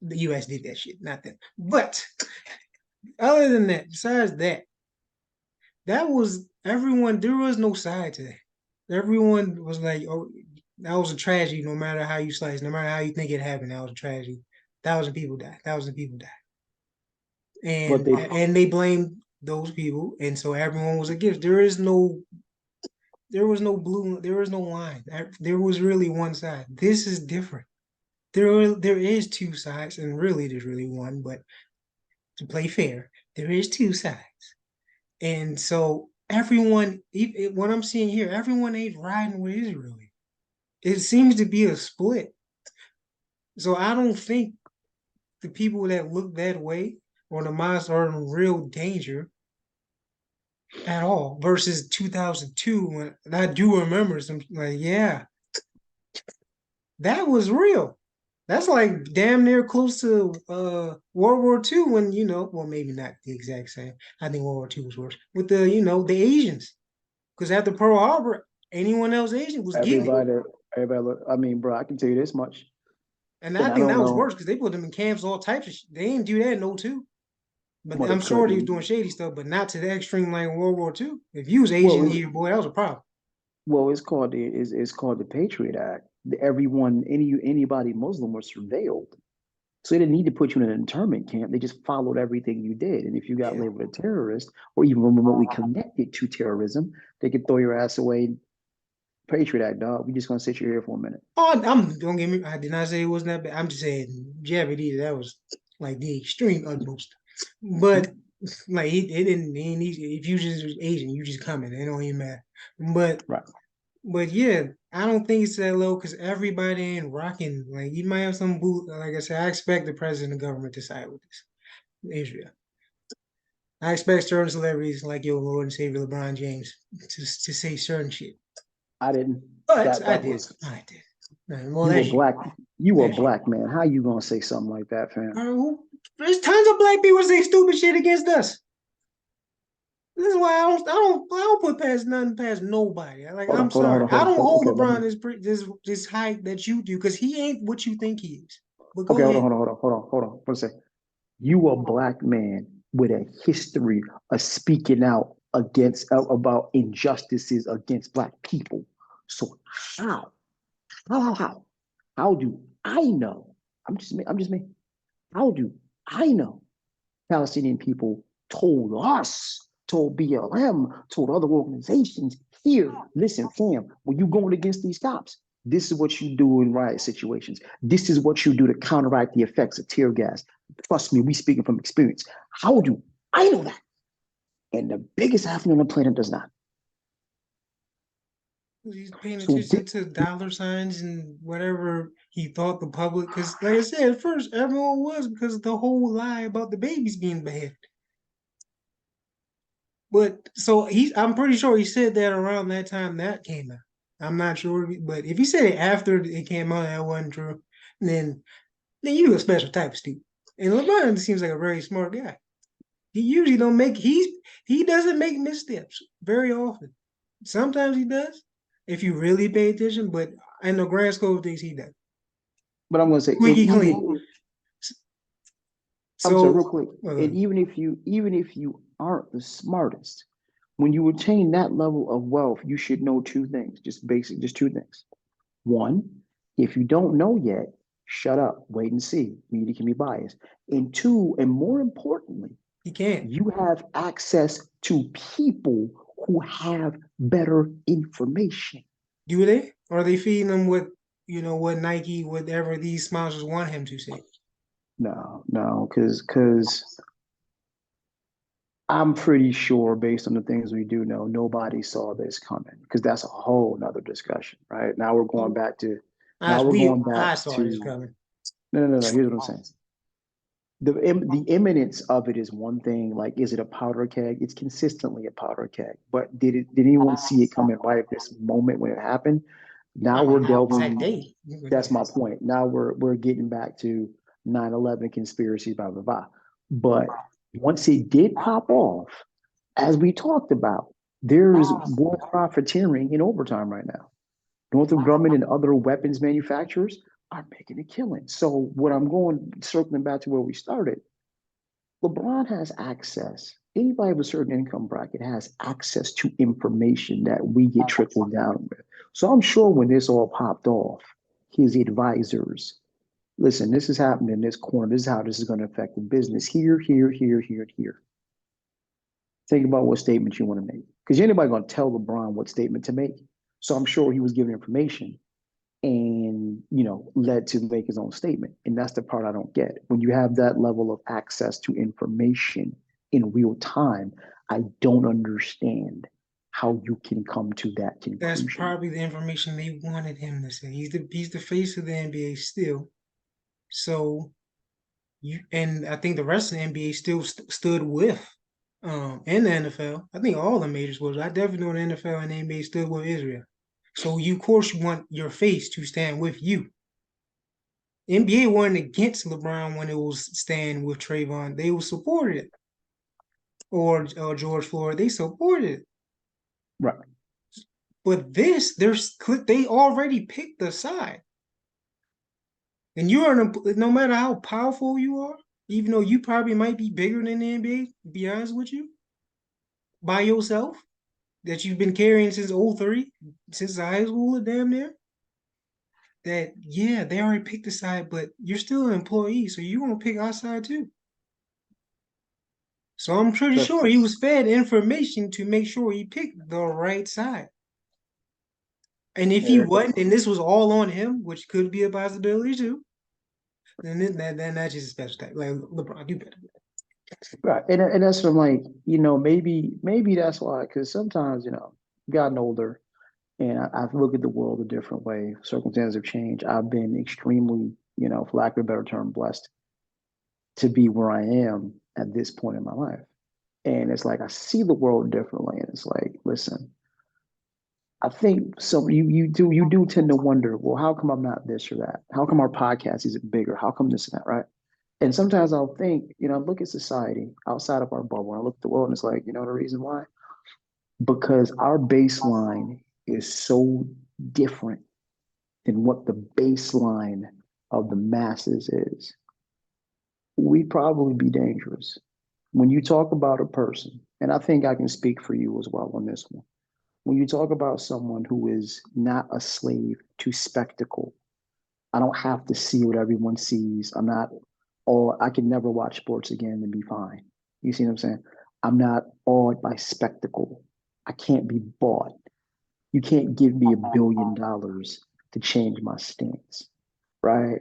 The U.S. did that shit, not them. But other than that, besides that, that was everyone. There was no side to that. Everyone was like, "Oh, that was a tragedy." No matter how you slice, no matter how you think it happened, that was a tragedy. 1,000 people died. 1,000 people died, But and they blamed those people, and so everyone was against. There was no blue. There was no line. There was really one side. This is different. There is two sides, and really there's really one. But to play fair, there is two sides. And so everyone, what I'm seeing here, everyone ain't riding with Israel. It seems to be a split. So I don't think the people that look that way or the mosques are in real danger at all. Versus 2002, when I do remember some like, yeah, that was real. That's like damn near close to World War II when, well, maybe not the exact same. I think World War II was worse with the Asians. Because after Pearl Harbor, anyone else Asian was getting it. everybody, everybody, look, I mean, bro, I can tell you this much, And I and I think don't that was know worse because they put them in camps, all types of shit. They didn't do that in '02. But what I'm it sure they was couldn't. doing shady stuff, but not to the extreme like World War II. If you was Well, Asian here, boy, that was a problem. it's called the Patriot Act. Everyone, anybody Muslim was surveilled. So they didn't need to put you in an internment camp. They just followed everything you did. And if you got Yeah. labeled a terrorist or even remotely connected to terrorism, they could throw your ass away. Patriot Act, dog. We just gonna sit you here for a minute. Oh, don't get me. I did not say it wasn't that bad. I'm just saying, Jeopardy. That was like the extreme utmost. But like it didn't. He didn't if you just was Asian, you just coming. It don't even matter. But Right. But yeah, I don't think it's that low because everybody ain't rocking. Like you might have some boot. Like I said, I expect the president and government to side with this. Israel. I expect certain celebrities like your Lord and Savior LeBron James to say certain shit. I didn't. But That I that did. was I did. Well, you were that's you. black. You were a That's you. black man. How you gonna say something like that, fam? There's tons of black people say stupid shit against us. This is why I don't put past nothing past nobody. Like I'm sorry, I don't hold Okay, let LeBron me. this high that you do because he ain't what you think he is. But Okay, go ahead. hold on. One second. You a black man with a history of speaking out against about injustices against black people. So how? How? How do I know? I'm just me. How do I know Palestinian people told us, told BLM, told other organizations, here, listen, fam, when you going against these cops, this is what you do in riot situations. This is what you do to counteract the effects of tear gas. Trust me, we speaking from experience. How do I know that? And the biggest African on the planet does not. He's paying So attention to dollar signs and whatever he thought the public. Because, like I said, at first everyone was because of the whole lie about the babies being beheaded. But so I'm pretty sure he said that around that time that came out. I'm not sure, but if he said it after it came out, that wasn't true. Then you a special type of student. And LeBron seems like a very smart guy. He usually don't make he doesn't make missteps very often. Sometimes he does, if you really pay attention, but in the grand scope of things, he does. But I'm gonna say, and Squeaky even clean. I'm sorry, So real quick, and even if you aren't the smartest, when you attain that level of wealth, you should know two things, just basic, just two things. One, if you don't know yet, shut up, wait and see. Media can be biased. And two, and more importantly, he can't. you have access to people who have better information. Do they? Or are they feeding him what Nike, whatever these sponsors want him to say? No, no, because I'm pretty sure based on the things we do know, nobody saw this coming because that's a whole nother discussion, right? Now we're going back to now we're going back I saw this to coming. no. Here's what I'm saying. The imminence of it is one thing. Like, is it a powder keg? It's consistently a powder keg. But did anyone see it coming right at this moment when it happened? Now I we're mean, not exact delving. date. That's my point. Now we're getting back to 9/11 conspiracy, blah blah blah. But once it did pop off, as we talked about, there is more profiteering in overtime right now. Northrop Grumman and other weapons manufacturers are making a killing. So what I'm going circling back to where we started, LeBron has access. Anybody with a certain income bracket has access to information that we get trickled down with. So I'm sure when this all popped off, his advisors, listen, this is happening in this corner. This is how this is going to affect the business here, here, here, here, and here. Think about what statement you want to make. Because anybody going to tell LeBron what statement to make. So I'm sure he was given information and led to make his own statement. And that's the part I don't get. When you have that level of access to information in real time, I don't understand how you can come to that That's conclusion. probably the information they wanted him to say. He's the face of the NBA still. So and I think the rest of the NBA still stood with and the NFL. I think all the major sports. I definitely know the NFL and the NBA stood with Israel. So of course you want your face to stand with you. NBA wasn't against LeBron when it was staying with Trayvon. They were supported it. Or George Floyd. They supported it. Right. But they already picked the side. And no matter how powerful you are, even though you probably might be bigger than the NBA, to be honest with you, by yourself, that you've been carrying since '03, since high school, damn near, that, yeah, they already picked the side, but you're still an employee, so you want to pick our side too. So I'm pretty sure he was fed information to make sure he picked the right side. And if he Eric, wasn't, and this was all on him, which could be a possibility too, then that's just a special type. Like LeBron, you better. right. And that's from like, maybe that's why, because sometimes, gotten older and I've looked at the world a different way. Circumstances have changed. I've been extremely, for lack of a better term, blessed to be where I am at this point in my life. And it's like I see the world differently. And it's like, listen, I think you do tend to wonder, well, how come I'm not this or that? How come our podcast isn't bigger? How come this and that, right? And sometimes I'll think, look at society outside of our bubble. And I look at the world and it's like, the reason why? Because our baseline is so different than what the baseline of the masses is. We'd probably be dangerous. When you talk about a person, and I think I can speak for you as well on this one, when you talk about someone who is not a slave to spectacle, I don't have to see what everyone sees. I can never watch sports again and be fine. You see what I'm saying? I'm not awed by spectacle. I can't be bought. You can't give me $1 billion to change my stance, right?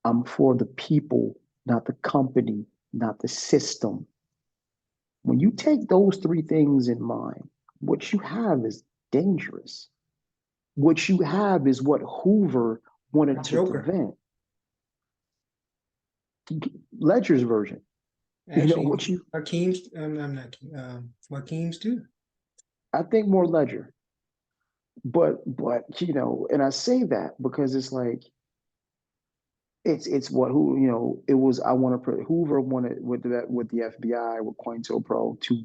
I'm for the people, not the company, not the system. When you take those three things in mind, what you have is dangerous. What you have is what Hoover wanted to Joker. prevent. Ledger's version. Actually, What you Hakeem's, I'm not, Hakeem's too. I think more Ledger. But and I say that because it's like it's what who it was. I want to Hoover wanted with the FBI with COINTELPRO to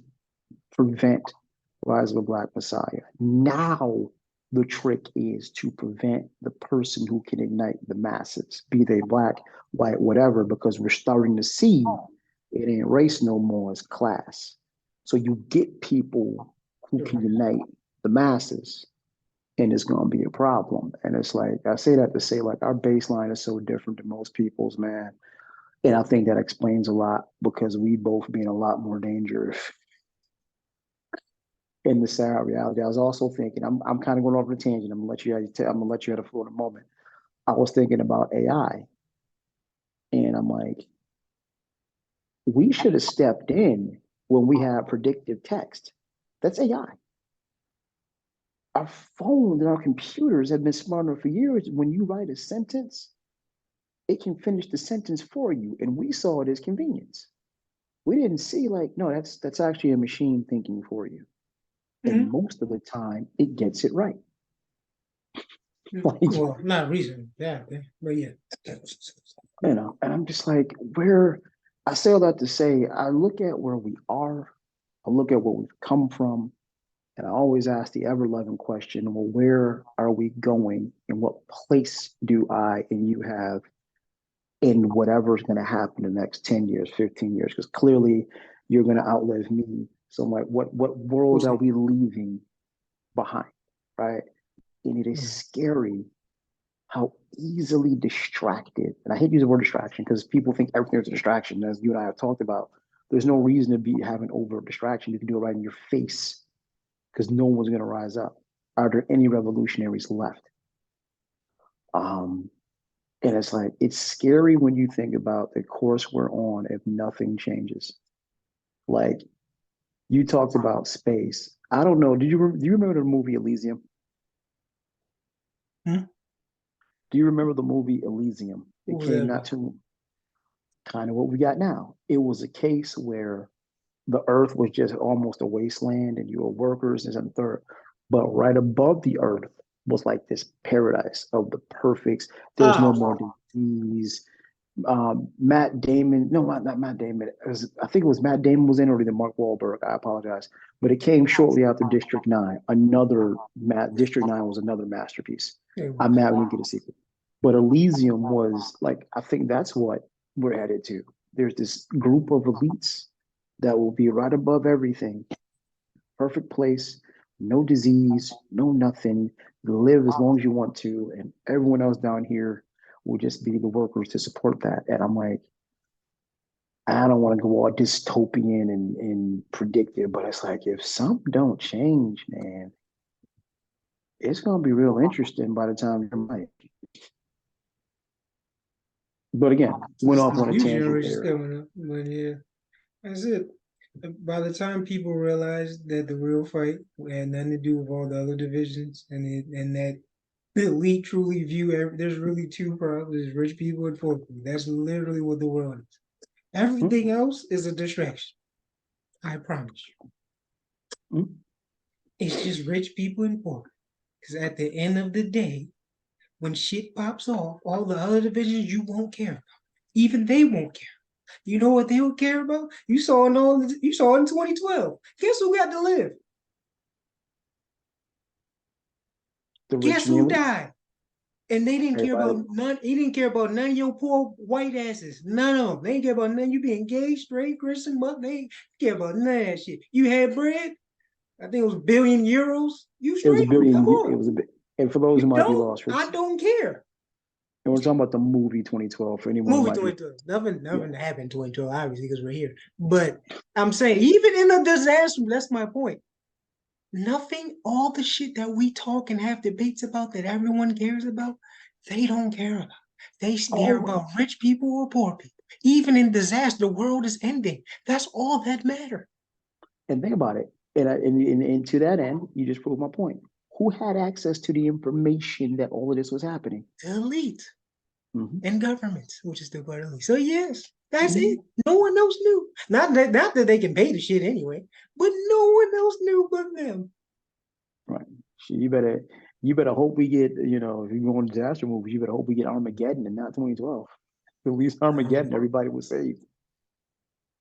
prevent the rise of a black messiah. Now the trick is to prevent the person who can ignite the masses, be they black, white, whatever, because we're starting to see it ain't race no more, it's class. So you get people who can unite the masses, and it's going to be a problem. And it's like, I say that to say, like, our baseline is so different than most people's, man. And I think that explains a lot because we both be in a lot more danger in the sad reality. I was also thinking, I'm kind of going off the tangent. I'm gonna let you have the floor in a moment. I was thinking about AI, and I'm like, we should have stepped in when we had predictive text. That's AI. Our phones and our computers have been smarter for years. When you write a sentence, it can finish the sentence for you, and we saw it as convenience. We didn't see like, no, that's actually a machine thinking for you, and Mhm. most of the time, it gets it right. Like, Well, not recently, yeah, but yeah. and I'm just like, where I say all that to say, I look at where we are, I look at where we've come from, and I always ask the ever loving question, well, where are we going, and what place do I and you have in whatever's going to happen in the next 10 years, 15 years? Because clearly you're going to outlive me. So I'm like, what world are we leaving behind? Right. And it is scary how easily distracted, and I hate to use the word distraction because people think everything is a distraction, as you and I have talked about. There's no reason to be having over distraction. You can do it right in your face because no one's going to rise up. Are there any revolutionaries left? Um, and it's like, it's scary when you think about the course we're on if nothing changes. Like, you talked about space. I don't know. Do you remember the movie Elysium? Hmm? Do you remember the movie Elysium? It What was that came not about? too kind of what we got now. It was a case where the earth was just almost a wasteland and you were workers and third. But right above the earth was like this paradise of the perfects. There was no Oh, more disease. Matt Damon, no, not Matt Damon. I think it was Matt Damon was in, or either Mark Wahlberg. I apologize, but it came shortly after District 9. District 9 was another masterpiece. it I'm was. mad we didn't get a sequel, but Elysium was like, I think that's what we're headed to. There's this group of elites that will be right above everything, perfect place, no disease, no nothing. Live as long as you want to, and everyone else down here will just be the workers to support that. And I'm like, I don't want to go all dystopian and predictive, but it's like if something don't change, man, it's gonna be real interesting by the time you're my age. But again, went This off this on a new tangent generation's there. coming up, but yeah, that's it. By the time people realize that the real fight had nothing to do with all the other divisions, and that the elite truly view there's really two problems: rich people and poor people. That's literally what the world is. Hmm? Everything else is a distraction. I promise you. Hmm? It's just rich people and poor. Because at the end of the day, when shit pops off, all the other divisions you won't care about. Even they won't care. You know what they would care about? You saw it in 2012. Guess who got to live? The rich Guess and the who elite. died? And they didn't care Everybody, about none. He didn't care about none of your poor white asses. None of them. They didn't care about none. You being gay, straight, Christian, but they didn't care about none of that shit. You had bread. I think it was €1 billion. You it was a straight? Come billion. It on. was a bit. And for those You who might be don't? lost, for I don't care. and we're talking about the movie 2012 for anyone who Movie might be, 2012. Nothing, yeah. nothing happened in 2012, obviously, because we're here. But I'm saying, even in a disaster, that's my point. Nothing, all the shit that we talk and have debates about that everyone cares about, they don't care about. They care Oh, about rich people or poor people. Even in disaster, the world is ending. That's all that matters. and think about it. And to that end, you just proved my point. Who had access to the information that all of this was happening? The elite Hmm. and governments, which is still part of the elite. So yes, that's it. Hmm. No one else knew. Not that they can pay the shit anyway, but no one else knew but them. Right. You better hope we get, if you go on disaster movies, you better hope we get Armageddon and not 2012. At least Armageddon, everybody was saved.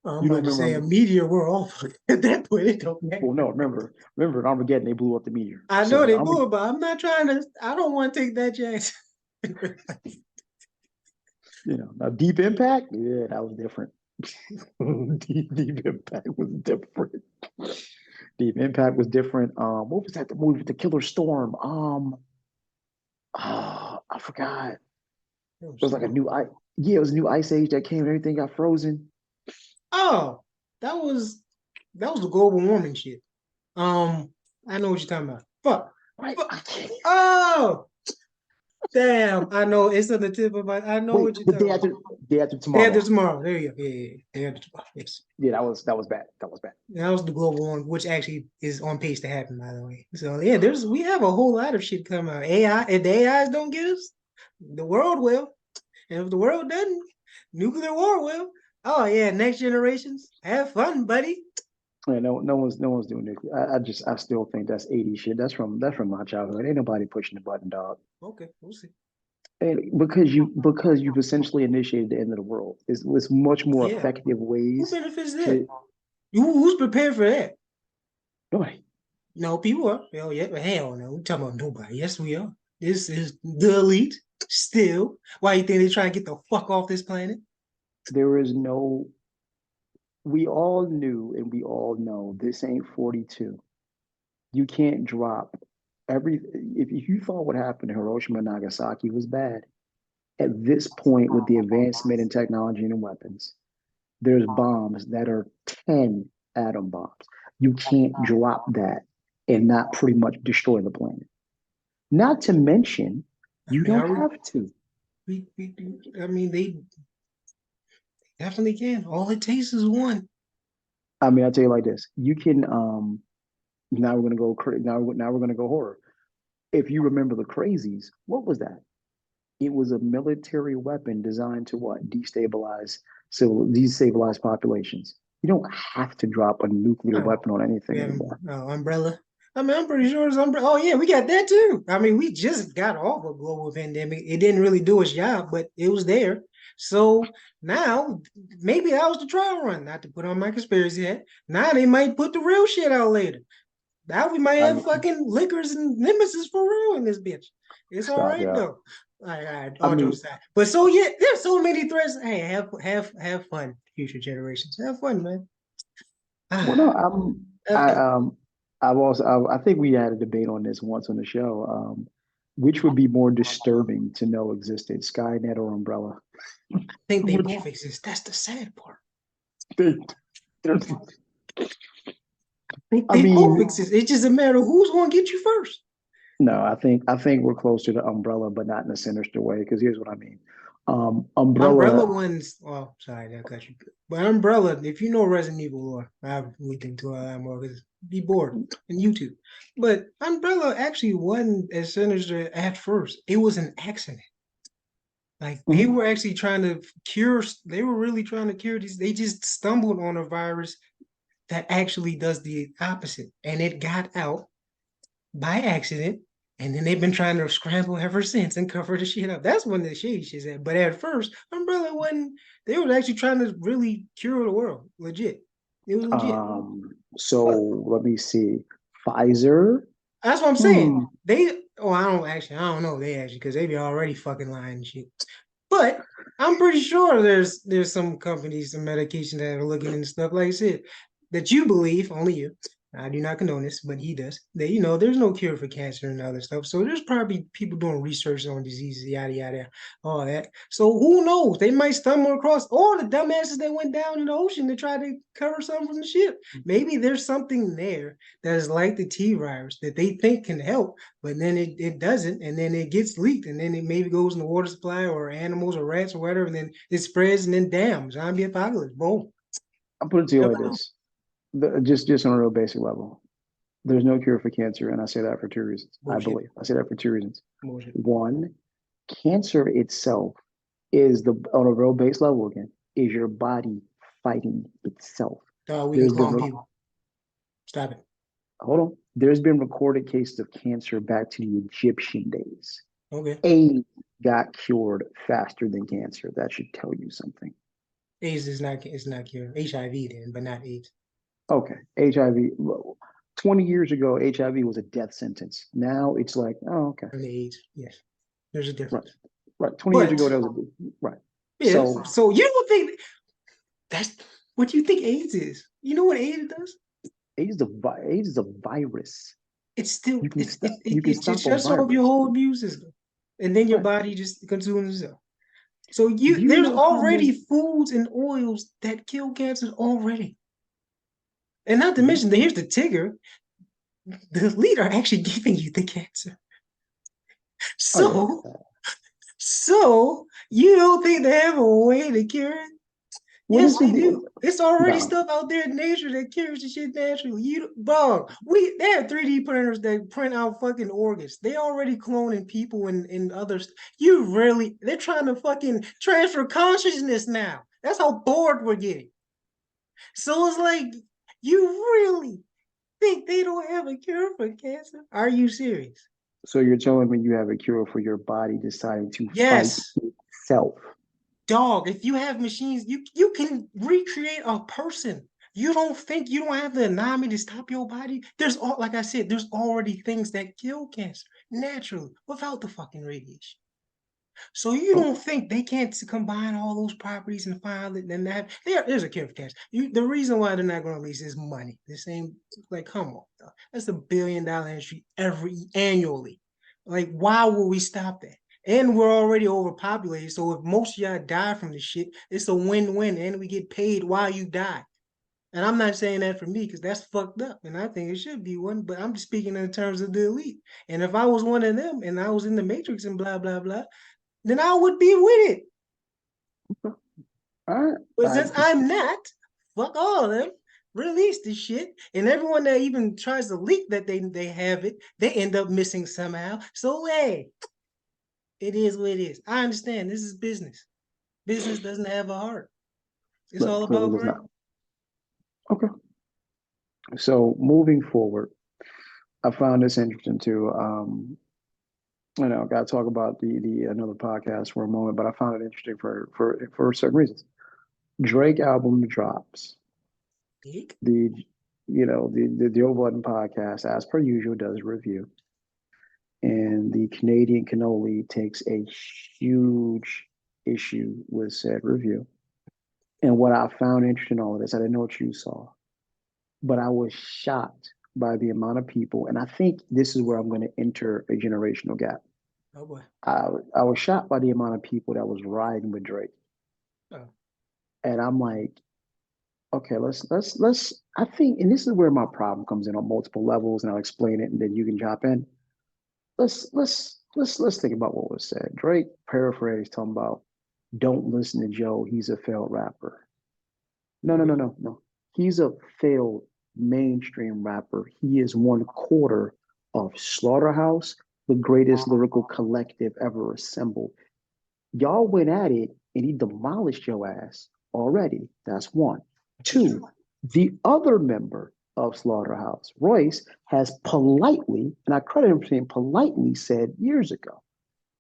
I'm You don't about to say a remember? meteor, we're off at that point. It don't matter. Well, no, remember in Armageddon they blew up the meteor. I So know in they blew it, but I'm not trying to. I don't want to take that chance. Now Deep Impact, yeah, that was different. Deep Impact was different. Deep Impact was different. What was that? The movie with the Killer Storm. I forgot. It was like a new ice. Yeah, it was a new ice age that came. And everything got frozen. Oh, that was the global warming shit. I know what you're talking about. Fuck. Right? Fuck. I can't. Oh, damn. I know it's on the tip of my. I know Wait, what you're the talking about. day after Day after tomorrow. tomorrow. There you go. Yeah. Day after tomorrow. Yes. Yeah, that was bad. That was bad. That was the global warming, which actually is on pace to happen, by the way. So yeah, we have a whole lot of shit coming out. AI, if the AIs don't get us, the world will. And if the world doesn't, nuclear war will. Oh yeah, next generations. Have fun, buddy. Yeah, no one's doing nuclear. I still think that's 80 shit. That's from my childhood. Ain't nobody pushing the button, dog. Okay, we'll see. And because you've essentially initiated the end of the world. It's much more Yeah. effective Who ways benefits that? to Who's prepared for that? nobody. No, people are. Hell yeah, but hell no. We're talking about nobody. Yes, we are. This is the elite still. Why you think they try to get the fuck off this planet? There is no we all knew and we all know this ain't 42. You can't drop every if you thought what happened in Hiroshima and Nagasaki was bad, at this point with the advancement in technology and weapons, there's bombs that are 10 atom bombs. You can't drop that and not pretty much destroy the planet. Not to mention, I you mean, don't have to. I mean, they definitely can. All it takes is one. I mean, I'll tell you like this. You can now we're gonna go now we're gonna go horror. If you remember the crazies, what was that? It was a military weapon designed to what? Destabilize populations. You don't have to drop a nuclear Oh, weapon on anything yeah, anymore. umbrella. I mean, I'm pretty sure it's umbrella. Oh yeah, we got that too. I mean, we just got off a global pandemic. It didn't really do its job, but it was there. So now maybe that was the trial run. Not to put on my conspiracy hat. Now they might put the real shit out later. Now we might I have mean, fucking liquors and nemesis for real in this bitch. It's all stop, right yeah. though. All right, I all jokes mean, aside. But so yeah, there's so many threats. Hey, have fun, future generations. Have fun, man. well, no, Ah, I think we had a debate on this once on the show. Which would be more disturbing to know existed, Skynet or Umbrella? think they Which both exist. That's the sad part. they, they're- I They both mean, exist. It's just a matter of who's going to get you first. no, I think we're closer to Umbrella, but not in a sinister way. Because here's what I mean. Umbrella Umbrella, ones. Oh, sorry, that got you. But Umbrella, if you know Resident Evil lore, I looked into a lot more because be bored in YouTube. But Umbrella actually wasn't as sinister at first. It was an accident. Like they mhm, were actually trying to cure. They were really trying to cure these. They just stumbled on a virus that actually does the opposite, and it got out by accident. And then they've been trying to scramble ever since and cover the shit up. That's when the shady shit's at. But at first, Umbrella wasn't. They were actually trying to really cure the world. Legit. It was legit. so But let me see. Pfizer. that's what I'm saying. Hmm. They. Oh, I don't actually. I don't know. They actually because they be already fucking lying and shit. But I'm pretty sure there's some companies, some medication that are looking into stuff like I said that you believe, only you. I do not condone this, but he does. That there's no cure for cancer and other stuff. So there's probably people doing research on diseases, yada yada, all that. So who knows? They might stumble across all the dumbasses that went down in the ocean to try to cover something from the ship. Maybe there's something there that is like the T virus that they think can help, but then it doesn't, and then it gets leaked, and then it maybe goes in the water supply or animals or rats or whatever, and then it spreads, and then damn, zombie apocalypse, boom. I'll put it to you like Never know. this. Just on a real basic level. There's no cure for cancer, and I say that for two reasons. I Bullshit. believe. I say that for two reasons. Bullshit. One, cancer itself is the on a real base level again, is your body fighting itself. We can There's been clone people. Stop it. hold on. There's been recorded cases of cancer back to the Egyptian days. Okay. AIDS got cured faster than cancer. That should tell you something. AIDS is not it's not cure. HIV then, but not AIDS. Okay, HIV. 20 years ago, HIV was a death sentence. Now it's like, oh, okay, From the AIDS. Yes. There's a right, difference. right. 20 years ago, But that was a right. yeah, So so you don't think that's what you think AIDS is? You know what AIDS does? AIDS is a virus. It's still You can stop. You can it just stop a shuts off your virus. whole immune system. And then your Right. body just consumes itself. So Do you there's know how already many? foods and oils that kill cancer already. And not to Do mention that here's the tigger, the lead are actually giving you the cancer. oh yeah. So you don't think they have a way to cure it? What Yes, is they it? do. It's already No. stuff out there in nature that cures the shit naturally. Bro, they have 3D printers that print out fucking organs. They already cloning people and others. They're trying to fucking transfer consciousness now. That's how bored we're getting. So it's like, you really think they don't have a cure for cancer? Are you serious? So you're telling me you have a cure for your body deciding to fight Yes. itself? Dog, if you have machines, you can recreate a person. You don't think you don't have the anatomy to stop your body? There's all like I said, there's already things that kill cancer naturally without the fucking radiation. So you Oh, don't think they can't combine all those properties and find it and have there's a cure for cancer. The reason why they're not going to release is money. The same, like, come on, dog. That's $1 billion industry annually. Like, why would we stop that? And we're already overpopulated. So if most of y'all die from the shit, it's a win-win, and we get paid while you die. And I'm not saying that for me because that's fucked up, and I think it should be one. But I'm just speaking in terms of the elite. And if I was one of them, and I was in the matrix and blah blah blah, then I would be with it. all right. But since I'm not, fuck all of them. Release the shit, and everyone that even tries to leak that they have it, they end up missing somehow. So hey, it is what it is. I understand this is business. Business doesn't have a heart. It's Look, all clearly about does not. brain. Okay. So moving forward, I found this interesting too. Got to talk about the another podcast for a moment, but I found it interesting for certain reasons. Drake album drops. Big. The the Joe Budden podcast, as per usual, does a review, and the Canadian cannoli takes a huge issue with said review. And what I found interesting in all of this, I didn't know what you saw, but I was shocked by the amount of people, and I think this is where I'm going to enter a generational gap. Oh boy. I was shocked by the amount of people that was riding with Drake, Oh. and I'm like, okay, let's. I think, and this is where my problem comes in on multiple levels, and I'll explain it, and then you can drop in. Let's think about what was said. Drake paraphrased talking about, "Don't listen to Joe. He's a failed rapper." No, no, no, Okay. no, no. He's a failed mainstream rapper. He is one quarter of Slaughterhouse, the greatest lyrical collective ever assembled. Y'all went at it and he demolished your ass already. That's one. Two, the other member of Slaughterhouse, Royce, has politely, and I credit him for saying politely, said years ago,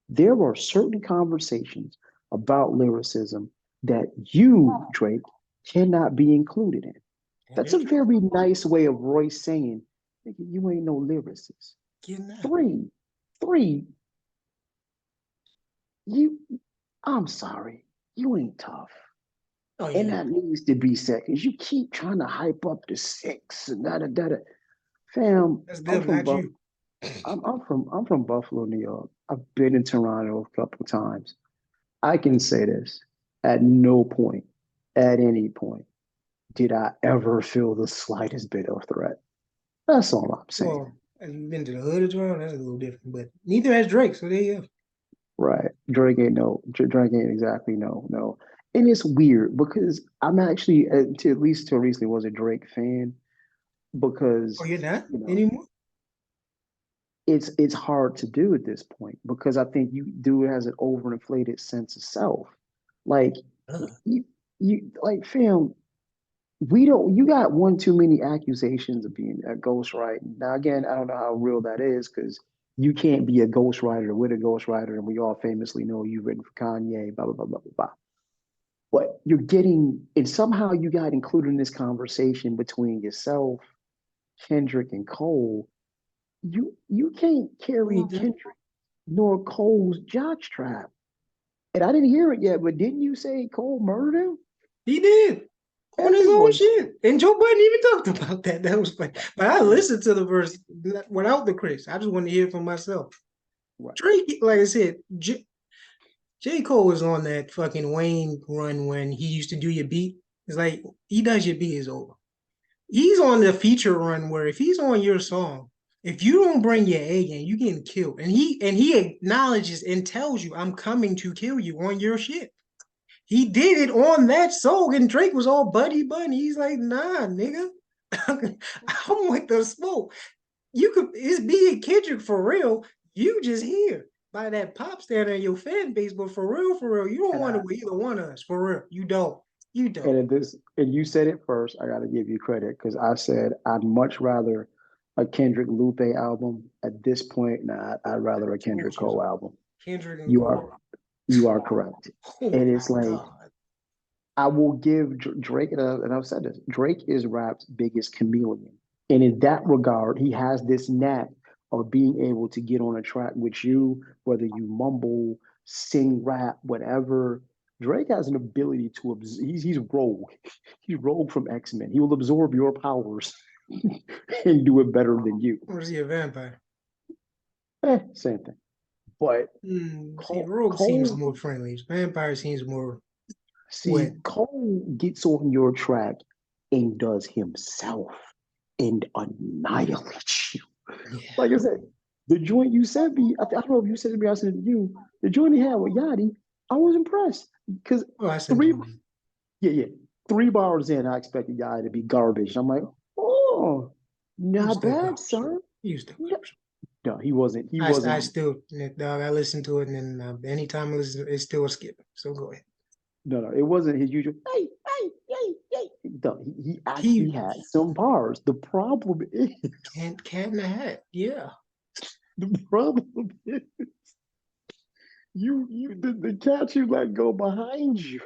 there are certain conversations about lyricism that you, Drake, cannot be included in. That That's is a true. very nice way of Royce saying, you ain't no lyricist. Getting out. Three, three, you, I'm sorry, you ain't tough. Oh And yeah. that needs to be said because you keep trying to hype up the six and da da da da. Fam, That's them, not you. I'm from Buffalo, New York. I've been in Toronto a couple of times. I can say this: at no point, at any point, did I ever feel the slightest bit of threat. That's all I'm saying. Well, have you been to the hood as well? That's a little different, but neither has Drake. So there you go. Right? Drake ain't exactly no. And it's weird because I'm actually, to at least till recently, was a Drake fan Oh, because you're not you know anymore? it's hard to do at this point because I think you do has an overinflated sense of self. Like you like fam, we don't you got one too many accusations of being a ghostwriting. Now again, I don't know how real that is because You can't be a ghostwriter with a ghostwriter, and we all famously know you've written for Kanye, blah, blah, blah, blah, blah, blah. But you're getting, and somehow you got included in this conversation between yourself, Kendrick, and Cole. You can't carry Kendrick nor Cole's jockstrap. And I didn't hear it yet, but didn't you say Cole murdered him? He did on his own Everyone, shit. And Joe Budden even talked about that. That was funny. But I listened to the verse without the Chris. I just wanted to hear it for myself. right. Drake, like I said, J. Cole was on that fucking Wayne run when he used to do your beat. It's like he does your beat is over. He's on the feature run where if he's on your song, if you don't bring your A game, you getting killed. And he acknowledges and tells you, I'm coming to kill you on your shit. He did it on that song, and Drake was all buddy buddy. He's like, nah, nigga. I'm with the smoke. You could it's being Kendrick for real. You just here by that pop star in your fan base, but for real, you don't And want I to with either one of us. For real. You don't. You don't. and at this and you said it first, I gotta give you credit because I said I'd much rather a Kendrick Lupe album. At this point, nah, I'd rather a Kendrick Told you Cole so. album. Kendrick and You Cole. are you are correct. Oh And my it's like God. I will give Drake, and I've said this, Drake is rap's biggest chameleon. And in that regard, he has this knack of being able to get on a track with you, whether you mumble, sing, rap, whatever. Drake has an ability to absorb, he's rogue. He's rogue from X-Men. He will absorb your powers and do it better than you. Or is he a vampire? Same thing. But See, Cole, Rogue seems Cole, more friendly. Vampire seems more see, wet. Cole gets on your track and does himself and annihilates you. Yeah. Like I said, the joint you sent me, I don't know if you sent it to me, I sent it to you. The joint he had with Yachty, I was impressed because Oh, I sent three, you one. yeah, 3 bars in, I expected Yachty to be garbage. I'm like, oh, He was not still bad, garbage. sir. He was still No, garbage. no, he wasn't. He I wasn't. still, dog, I listened to it, and then anytime it was, it's still a skip. So go ahead. No, no, it wasn't his usual. Hey, hey, hey, hey. No, he actually He had some bars. The problem is, cat in the hat. Yeah. the problem is, the cat you let go behind you.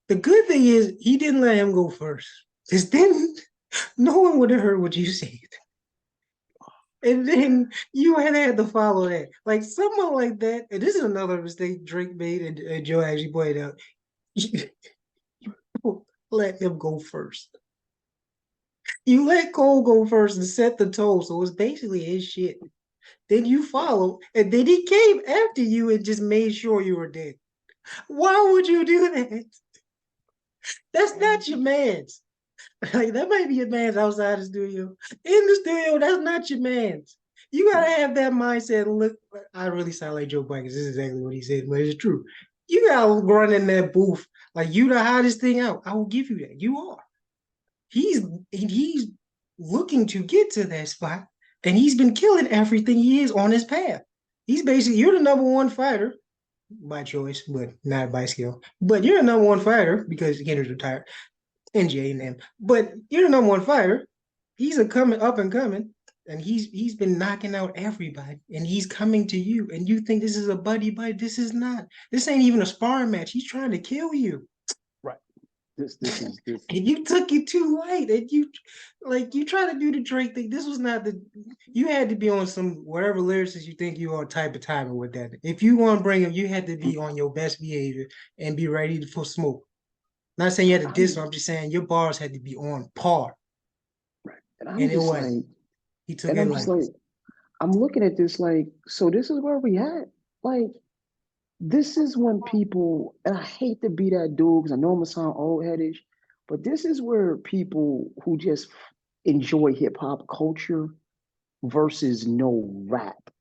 The good thing is he didn't let him go first. Because then no one would have heard what you said. And then you had to follow that. Like someone like that, and this is another mistake Drake made, and Joe actually pointed out. You let him go first. You let Cole go first and set the tone, so it's basically his shit. Then you follow, and then he came after you and just made sure you were dead. Why would you do that? That's not your man's. Like that might be your man's outside the studio. In the studio, that's not your man's. You gotta have that mindset. And look, I really sound like Joe Budden. This is exactly what he said, but it's true. You gotta run in that booth like you the hottest thing out. I will give you that. You are. He's looking to get to that spot, and he's been killing everything he is on his path. He's basically you're the number one fighter by choice, but not by skill. But you're the number one fighter because Henry's retired. NJ and them. But you're the number one fighter. He's a coming up and coming, and he's been knocking out everybody, and he's coming to you, and you think this is a buddy fight. This is not. This ain't even a sparring match. He's trying to kill you. Right. This. And you took it too late. And you try to do the Drake thing. This was not the. You had to be on some whatever lyricist you think you are type of timing with that. If you want to bring him, you had to be on your best behavior and be ready for smoke. Not saying you had to diss him. I'm just saying your bars had to be on par, Right. And I'm and it just wasn't. like, He took and it I'm just like like, I'm looking at this like, so this is where we at. Like, this is when people, and I hate to be that dude because I know I'm gonna sound old headish, but this is where people who just enjoy hip hop culture versus no rap.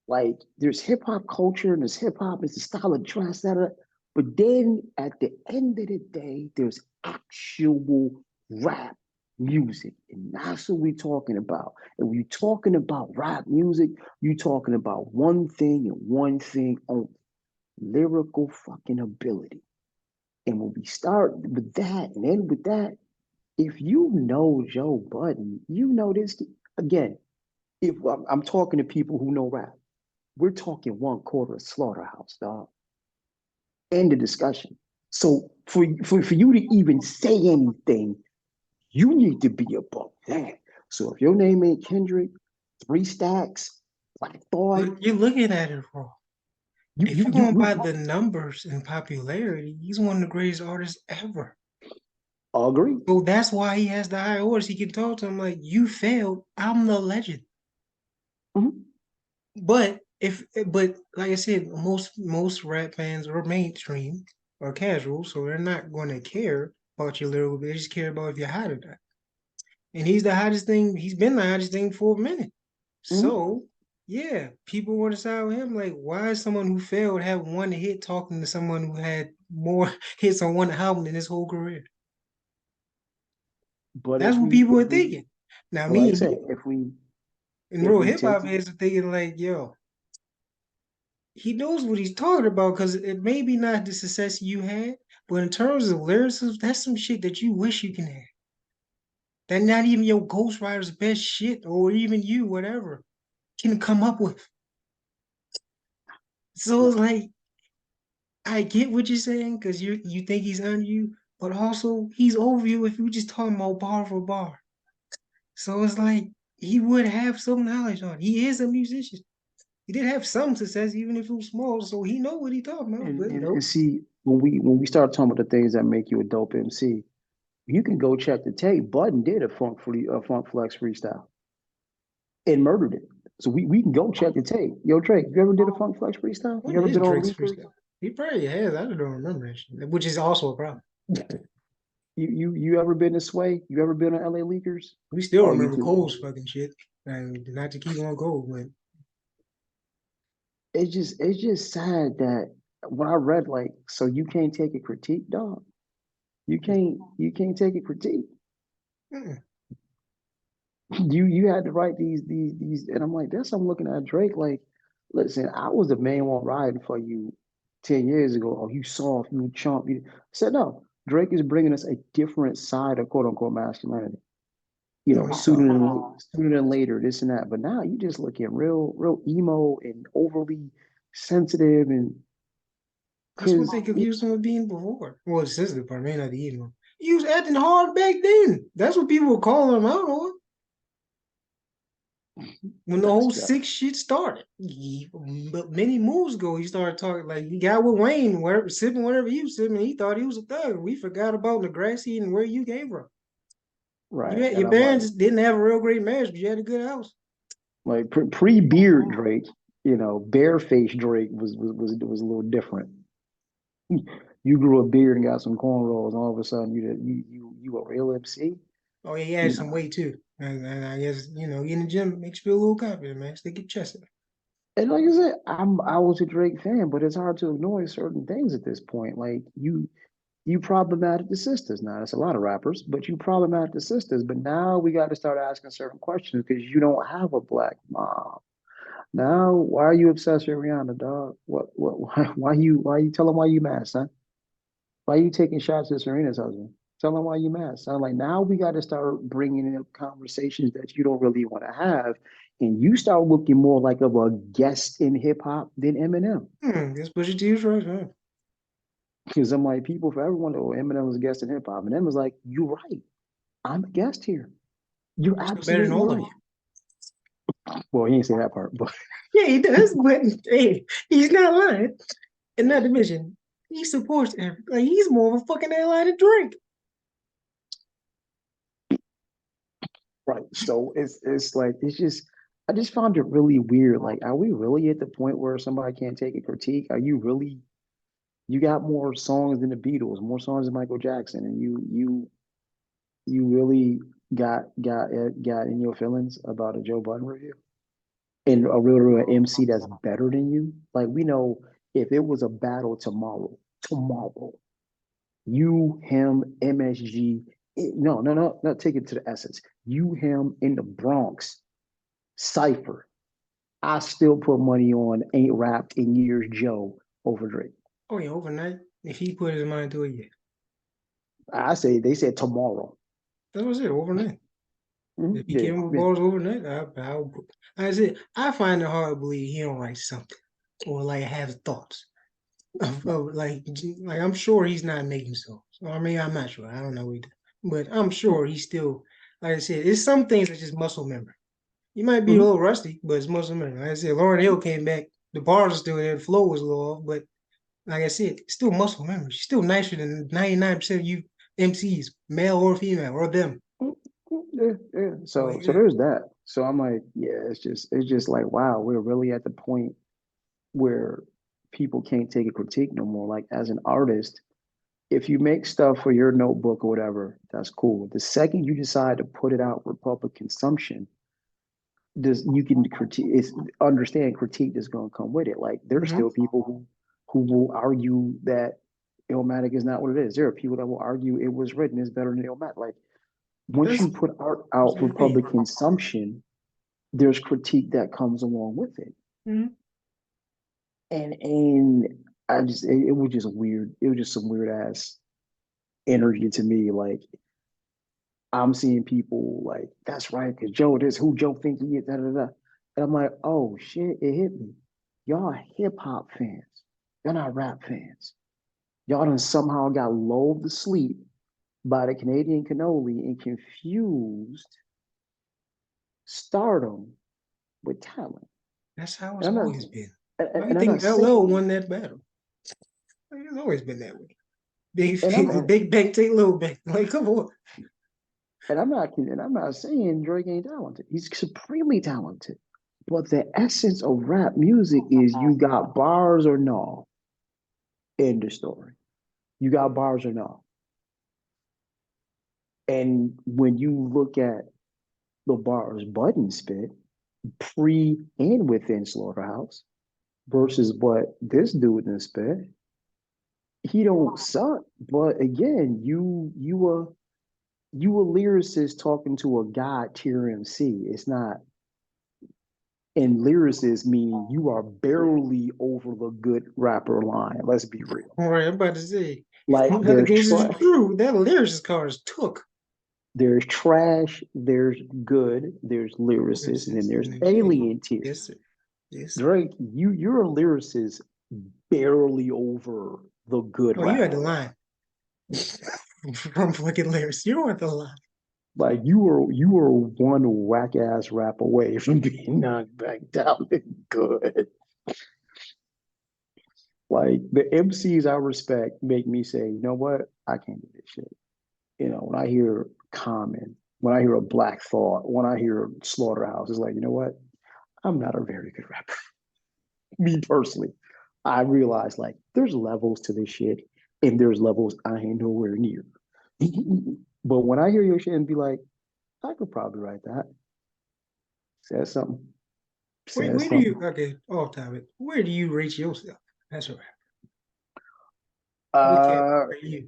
Like, there's hip hop culture and there's hip hop, it's the style of dress, that. But then at the end of the day, there's actual rap music. And that's what we're talking about. And when you're talking about rap music, you're talking about one thing and one thing only: lyrical fucking ability. And when we start with that and end with that, if you know Joe Budden, you know this again. If I'm talking to people who know rap, we're talking 1/4 slaughterhouse, dog. End of discussion. So for you to even say anything, you need to be above that. So if your name ain't Kendrick, Three Stacks, Black Thought, But you're looking at it wrong. you If you you're you going you by the numbers and popularity, he's one of the greatest artists ever. agree. So that's why he has the high horse. He can talk to him like, you failed. I'm the legend. Mhm. But like I said, most rap fans are mainstream or casual, so they're not going to care about your lyrical. They just care about if you're hot or not. And he's the hottest thing. He's been the hottest thing for a minute. Mhm. So yeah, people want to side with him. Like, why is someone who failed have one hit talking to someone who had more hits on one album in his whole career? But That's what people are thinking. Now, like I me said, and if real we hip take hop it, heads are thinking like, yo, he knows what he's talking about because it may be not the success you had, but in terms of lyricism, that's some shit that you wish you can have. That not even your ghostwriter's best shit or even you, whatever, can come up with. So it's like, I get what you're saying because you think he's under you, but also he's over you if you just talking about bar for bar. So it's like he would have some knowledge on it. He is a musician. He did have some success, even if it was small, so he know what he talking about. But and see when we start talking about the things that make you a dope MC, you can go check the tape. Budden did a funk flex freestyle and murdered it. So we can go check the tape. Yo, Drake, you ever did a funk flex freestyle? when You ever is been on Drake's Leakers? freestyle? He probably has. I don't remember that shit, which is also a problem. You ever been to Sway? You ever been on LA Leakers? We still Oh, you remember too. Cole's fucking shit. And not to keep on Cole, but It's just sad that when I read like, so you can't take a critique, dog. You can't take a critique. mm, You had to write these, and I'm like, that's I'm looking at Drake like, listen, I was the main one riding for you 10 years ago. Oh, you soft, you chump. I said no. Drake is bringing us a different side of quote unquote masculinity. no, he's Sooner soft. than later, this and that. But now you just looking real emo and overly sensitive, and That's what because they confused him with being before. Well, the sensitive part, may not the emo. He was acting hard back then. That's what people were calling him out on. When the that's whole just six shit started. But many moves ago, he started talking like he got with Wayne, where sipping whatever he was sipping. He thought he was a thug. We forgot about Negrassi and where you came from. right. And Your I'm parents didn't have a real great marriage, but you had a good house. like pre beard Drake, bareface Drake was a little different. You grew a beard and got some cornrows, and all of a sudden you a real MC. Oh yeah, he had You some know, weight too. And I guess in the gym makes you feel a little confident, man. Stick your chest out. and like I said, I was a Drake fan, but it's hard to ignore certain things at this point. Like you problematic the sisters. Now it's a lot of rappers, but you problematic the sisters. But now we got to start asking certain questions because you don't have a black mom. Now, why are you obsessed with Rihanna, dog? Why you tell him why you mad, son? Why you taking shots at Serena's husband? Tell him why you mad. Sound like now we got to start bringing up conversations that you don't really want to have, and you start looking more like of a guest in hip hop than Eminem. Guess Pusha T was right, huh? Because I'm like, people forever wonder, oh, Eminem was a guest in hip hop, and Eminem was like, you're right. I'm a guest here. You're Still better than absolutely all of right. you. Well, he didn't say that part, but Yeah, he does, but hey, he's not lying. And not to mention, he supports every like he's more of a fucking airline to drink. right. So it's like it's just I just found it really weird. Like, are we really at the point where somebody can't take a critique? Are you really you got more songs than the Beatles, more songs than Michael Jackson, and you really got in your feelings about a Joe Budden review and a real MC that's better than you. Like we know if it was a battle tomorrow, you, him, MSG, no, take it to the essence. You, him in the Bronx, Cypher. I still put money on Ain't Rapped in Years Joe over Drake. Oh yeah, overnight. If he put his mind to it, yeah. I say they said tomorrow. That was it, overnight. If he Yeah, came with yeah. bars overnight, I said I find it hard to believe he don't write something or like have thoughts of like I'm sure he's not making songs. I mean, I'm not sure. I don't know either, but I'm sure he's still like I said. It's some things that's just muscle memory. He might be a Mhm. little rusty, but it's muscle memory. Like I said, Lauren Hill came back. The bars are still there. The flow was a little off, but like I said, it's still muscle memory. She's still nicer than 99% of you MCs, male or female, or them. Yeah, yeah. So So yeah, there's that. So I'm like, yeah, it's just like, wow, we're really at the point where people can't take a critique no more. Like as an artist, if you make stuff for your notebook or whatever, that's cool. The second you decide to put it out for public consumption, this you can critique it's understand critique is gonna come with it. Like there's mm-hmm. still people who will argue that Illmatic is not what it is. There are people that will argue it was written is better than Illmatic. Like once That's you put art out for public consumption, there's critique that comes along with it. mm-hmm. And I just it was just weird. It was just some weird ass energy to me. Like I'm seeing people like, that's right, because Joe, this who Joe think he is, da, da, da. And I'm like, oh shit, it hit me. Y'all are hip hop fans. You're not rap fans. Y'all done somehow got lulled to sleep by the Canadian cannoli and confused stardom with talent. That's how And it's I'm not always been. and Why do you I'm think not LL saying won that battle? Like, it's always been that way. Big and I'm people, big bank take little bank. Like, come on. and I'm not saying Drake ain't talented. He's supremely talented. But the essence of rap music is you got bars or no. End of story. You got bars or no. And when you look at the bars Budden spit, pre and within Slaughterhouse, versus what this dude done spit, he don't suck. But again, you a lyricist talking to a god tier MC. It's not and lyricist meaning you are barely over the good rapper line. Let's be real. All right, I'm about to say, Like the gangsters is true. That lyricist cars took. there's trash, there's good, there's lyricist, and then Lyricist, there's and there's alien. alien tier. Yes, sir. Yes, sir. Drake, you're a lyricist barely over the good Oh, you had the rapper line. line from fucking lyrics. You want the line. Like you were one whack ass rap away from being knocked back down and good. Like the MCs I respect make me say, you know what? I can't do this shit. You know, when I hear Common, when I hear a Black Thought, when I hear Slaughterhouse, it's like, you know what? I'm not a very good rapper. Me personally, I realize like there's levels to this shit, and there's levels I ain't nowhere near. But when I hear your shit and be like, I could probably write that. Says something. Says Where do you something. okay, off topic? Where do you rate yourself? That's all right. What category Uh are you?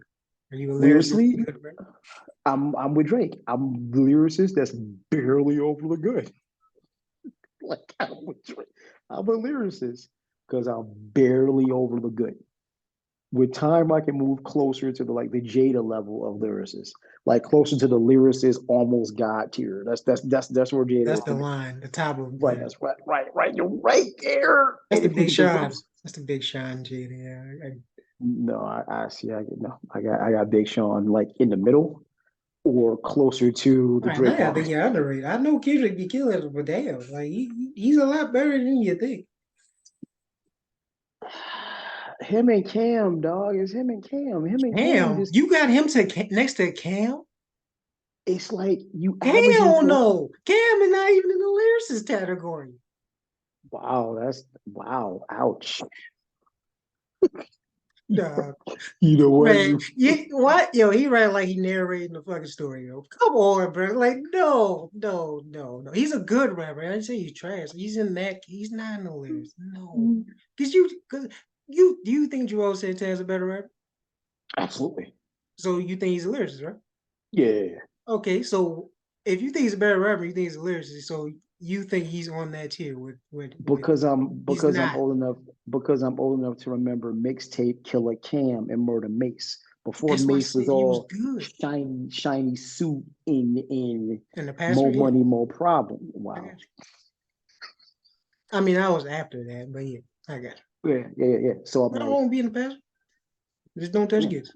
Are you a lyricist? lyrically, I'm with Drake. I'm the lyricist that's barely over the good. Like I'm with Drake. I'm a lyricist because I'm barely over the good. With time, I can move closer to the like the Jada level of lyricists, like closer to the lyricist, almost God tier. That's where Jada That's is the for me. line, the top of Right, that's right, right, right. You're right there. that's And the if you big get the Sean. verse, That's the big Sean Jada. Yeah. no, I see. I get no. I got Big Sean like in the middle or closer to All the right, now Drake I line. think you're underrated. I know Kendrick be killing it, but damn, like he's a lot better than you think. Him and Cam, dog. It's him and Cam. Him and Cam Damn, just you got him to next to Cam? it's like you averaging Hell to no. Cam is not even in the lyricist category. wow, that's wow, ouch. Nah, You know what? man, what? Yo, he ran like he narrating the fucking story, yo. Come on, bro. Like, no, no, no, no. He's a good rapper. I didn't say he's trash. He's in that. He's not in the lyrics. No. Because do you think Joel Santana's a better rapper? Absolutely. So you think he's a lyricist, right? Yeah. Okay, so if you think he's a better rapper, you think he's a lyricist. So you think he's on that tier with he's Because I'm not. old enough to remember mixtape Killer Cam and Murder Mace before That's why I Mace was said he was all good shiny suit in in the past. more Yeah, money, more problem. I Wow. got you. I mean, I was after that, but yeah, I got Yeah. So I'm you. I don't like, want to be in the past. Just don't touch yeah, kids.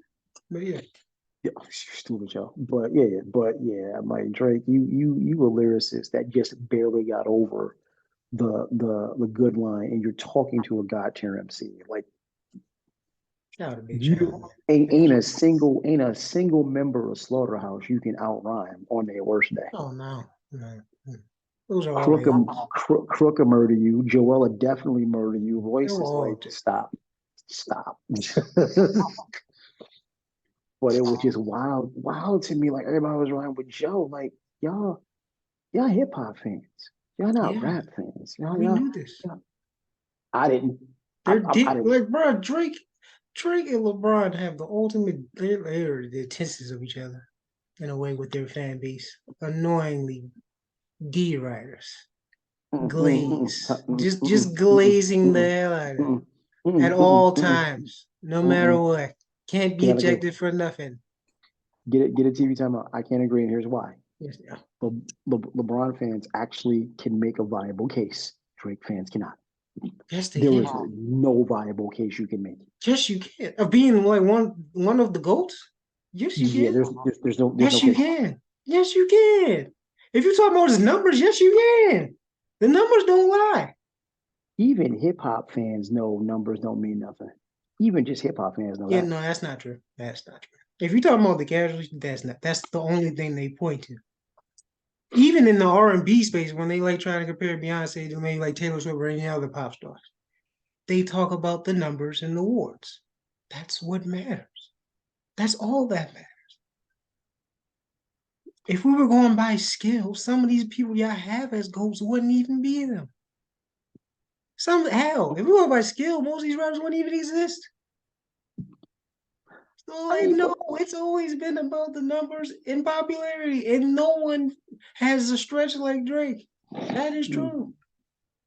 But yeah, yeah, stupid y'all. But yeah, I'm like Drake, you a lyricist that just barely got over the good line, and you're talking to a god tier MC. Like shout out to Big Sean, you man. Big ain't a single member of Slaughterhouse you can out rhyme on their worst day. Oh no, no. Those are all Crooker, haters. Crooker murder you. Joella definitely murder you. They Royce were is like, all just stop. But it was just wild to me. Like everybody was riding with Joe. Like y'all hip hop fans. Y'all not yeah. rap fans. We knew this. Y'all I didn't. I didn't. Like bro, Drake and LeBron have the ultimate they're the antithesis of each other in a way with their fan base. Annoyingly D riders. Glaze. Just glazing the hell out of it at all times, no matter what. Can't be Cannot agree. ejected for nothing. Get a TV timeout. I can't agree, and here's why. Yes, yeah. LeBron fans actually can make a viable case. Drake fans cannot. Yes, they There can. is no viable case you can make. Yes, you can. Of being like one of the goats. Yes, you Yeah, can. there's no Yes, you case. can. Yes, you can. If you talk about his numbers, yes, you can. The numbers don't lie. Even hip hop fans know numbers don't mean nothing. Even just hip hop fans know Yeah, that. no, that's not true. That's not true. If you talk about the casuals, that's not. That's the only thing they point to. Even in the R&B space, when they like trying to compare Beyonce to maybe like Taylor Swift or any other pop stars, they talk about the numbers and the awards. That's what matters. That's all that matters. If we were going by skill, some of these people y'all have as goals wouldn't even be them. Some hell, if we went by skill, most of these rappers wouldn't even exist. So I like mean, no, it's always been about the numbers and popularity, and no one has a stretch like Drake. That is true.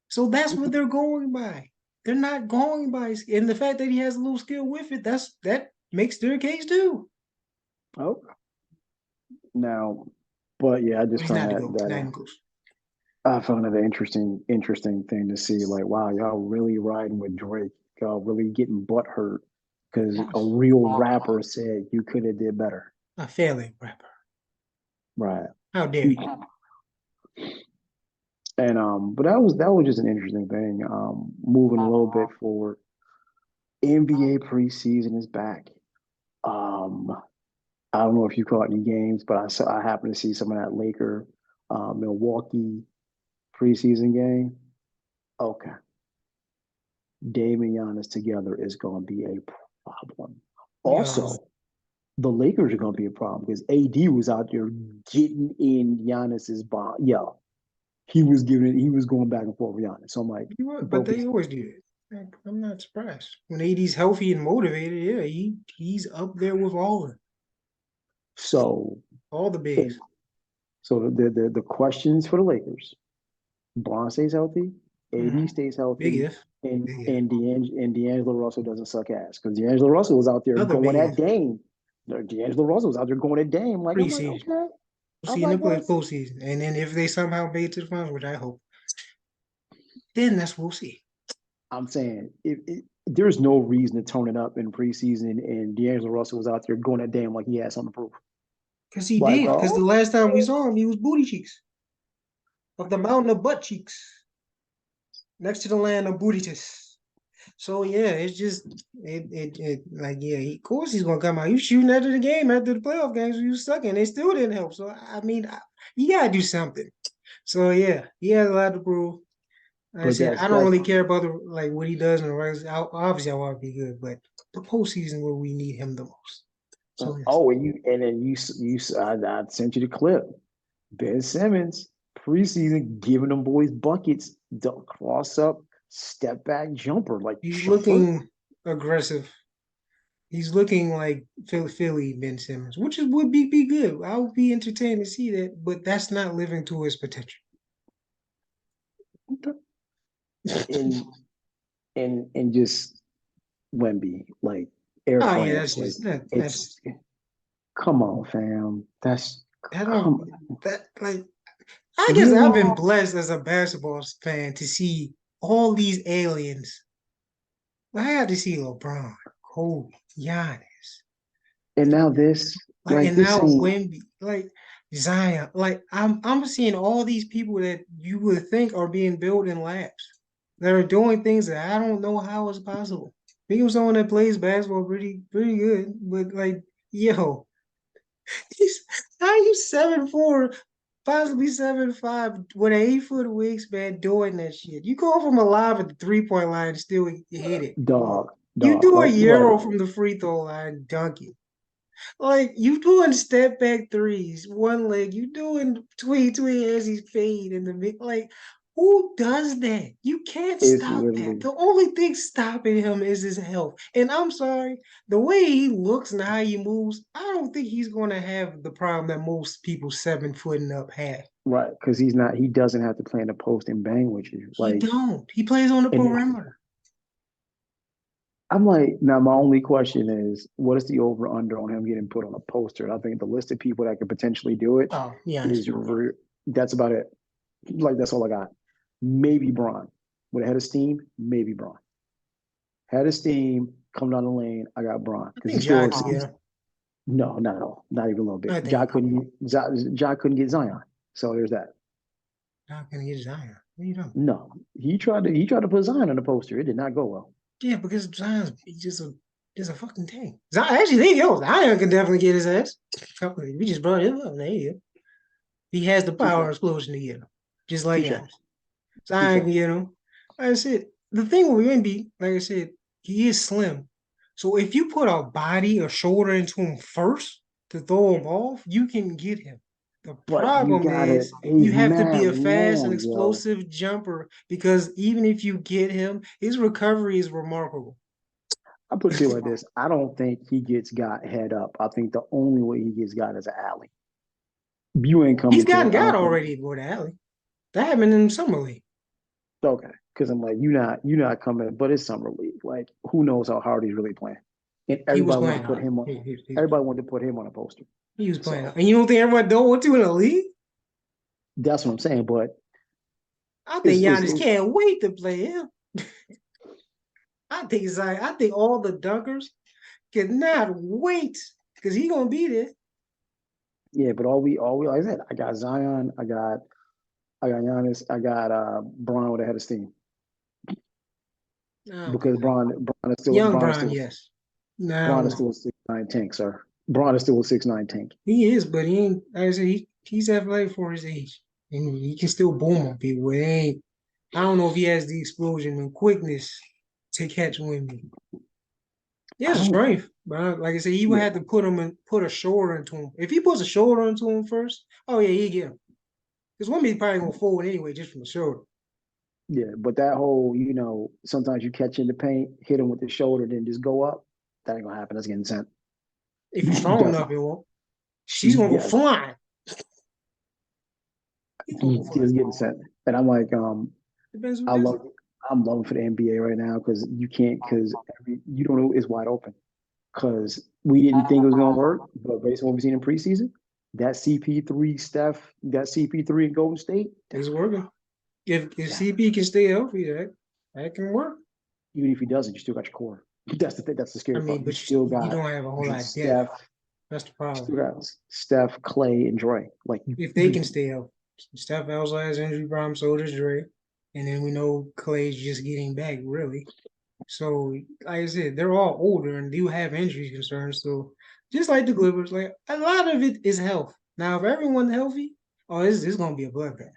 So that's what they're going by. They're not going by, and the fact that he has a little skill with it, that makes their case too. oh, now, but yeah, I But just he's found not the that goat. Not even close. I found it an interesting thing to see. Like, wow, y'all really riding with Drake. Y'all really getting butt hurt because a Yes. real rapper said you could have did better. A failing rapper. Right. How dare you? And but that was just an interesting thing. Moving a little bit forward, NBA preseason is back. Um, I don't know if you caught any games, but I happened to see some of that Laker Milwaukee preseason game. Okay, Dame and Giannis together is going to be a problem. Yo, Also, the Lakers are going to be a problem because AD was out there getting in Giannis's bomb. Yo, he was going back and forth with Giannis. So I'm like, but bro, they always do it. Like, I'm not surprised. When AD's healthy and motivated, yeah, he's up there with so all the if bigs. so the questions for the Lakers: Bron stays healthy, AD Mhm. stays Big healthy, if. and Big if. and D'Angelo Russell doesn't suck ass because D'Angelo Russell was out there Another going big at if. Dame. D'Angelo Russell was out there going at Dame. Like I'm like, Preseason. okay. We'll I'm see in the like, play well, postseason. And then if they somehow made it to the finals, which I hope, then that's what we'll see. I'm saying there's no reason to tone it up in preseason, and D'Angelo Russell was out there going at Dame like he had something to prove. Because he Like, did. Because oh, the last time we saw him, he was booty cheeks of the mountain of butt cheeks next to the land of bootitus. So yeah, it's just it like yeah, of course he's gonna come out. He was shooting after the game, after the playoff games, he was sucking. They still didn't help. So I mean, you gotta do something. So yeah, he has a lot to prove. Like I but said, that's I don't that's really care about the like what he does in the regular. Obviously, I want to be good, but the postseason where we need him the most. So yes, oh, and then I sent you the clip. Ben Simmons preseason giving them boys buckets, cross up, step back jumper like he's Shumpert. looking aggressive. He's looking like Philly Ben Simmons, which is would be good. I would be entertained to see that, but that's not living to his potential. And just Wemby, like Oh yeah, airplane it. that's Like just that. it's come on, fam. That's I don't come. that like. I You guess know I've what? been blessed as a basketball fan to see all these aliens. I had to see LeBron, Kobe, Giannis, And now this, like, like and this now ain't Wemby, like Zion. Like I'm seeing all these people that you would think are being built in labs that are doing things that I don't know how it's possible. Think of someone that plays basketball pretty good, but like, yo, he's how are you 7'4", possibly 7'5", with an 8 foot wingspan doing that shit? You go from alive at the 3 point line and still hit it. dog, You dog. do a Like what? euro from the free throw line, dunk it. Like you doing step back threes, one leg. You doing tweet as he's fade in the mid. Like who does that? You can't It's stop that. literally The only thing stopping him is his health. And I'm sorry, the way he looks and how he moves, I don't think he's going to have the problem that most people 7 foot and up have. right because he's not. He doesn't have to play in the post and bang with you. He Like, don't. He plays on the and perimeter. I'm like, now my only question is, what is the over under on him getting put on a poster? And I think the list of people that could potentially do it Oh, be honest. is that's about it. Like that's all I got. Maybe Braun with a head of steam. Maybe Braun head of steam. Come down the lane. I got Braun I because he think still Jack is. can get him. No, not at all. Not even a little bit. I think Ja couldn't get Zion. So there's that. Jack can get Zion. What are you doing? No, he tried to put Zion on the poster. It did not go well. Yeah, because Zion's just a fucking tank. Zion, actually, there you go. Zion can definitely get his ass. We just brought him up. There you go. He has the Touche, power explosion to get him, just like touche, Giannis. Zion touche. can get him. Like I said, the thing with Wemby, like I said, he is slim. So if you put a body or shoulder into him first to throw him off, you can get him. The But you problem gotta. is you He's have to be mad a fast and long, yo. explosive jumper because even if you get him, his recovery is remarkable. I put it to you like this. I don't think he gets got head up. I think the only way he gets got is an alley. You ain't He's coming to. gotten I God don't think. already for the alley. That happened in summer league. Okay, because I'm like, you're not coming. But it's summer league. Like, who knows how hard he's really playing? And He was everybody wanted playing to put hard. him on. Everybody wanted to put him on a poster. He was playing hard. So And you don't think everyone don't want to in the league? that's what I'm saying. But I it's think it's, Giannis it's can't wait to play him. I think all the dunkers cannot wait because he gonna be there. yeah. But all we like I said, I got Zion. I got Giannis. I got Braun with a head of steam I don't because think so. Young Braun is Brian, still yes. No, I Braun don't is know. still a 6'9" tank, sir. Braun is still a 6'9" tank. He is, but he ain't. Like I said, he's athletic for his age, and he can still boom on people. It ain't. I don't know if he has the explosion and quickness to catch women. He I has a don't. strength, but like I said, he would Yeah, have to put a shoulder into him. If he puts a shoulder into him first, oh yeah, he get him. Because women probably gonna fold anyway, just from the shoulder. yeah. But that whole, sometimes you catch in the paint, hit him with the shoulder, then just go up. That ain't gonna happen. That's getting sent. If he's strong enough, Definitely. it won't. She's gonna go Yes, flying. He's gonna go he's flying. getting sent. And I'm like, Depends who I gets love it. I'm loving for the NBA right now because you can't because you don't know it's wide open. Because we didn't think it was gonna work, but based on what we've seen in preseason, that CP3 in Golden State, It's working. If that CP can stay healthy, that can work. even if he doesn't, you still got your core. That's the thing. That's the I scary part. mean, You but still you got don't have a whole lot of depth. Steph. That's the You still problem. got Steph, Clay, and Dre. Like If they can stay healthy. Steph outside his injury problem, so does Dre. And then we know Clay's just getting back, really. So, like I said, they're all older and do have injury concerns. So, just like the Clippers, like a lot of it is health. Now, if everyone's healthy, oh, this is going to be a bloodbath.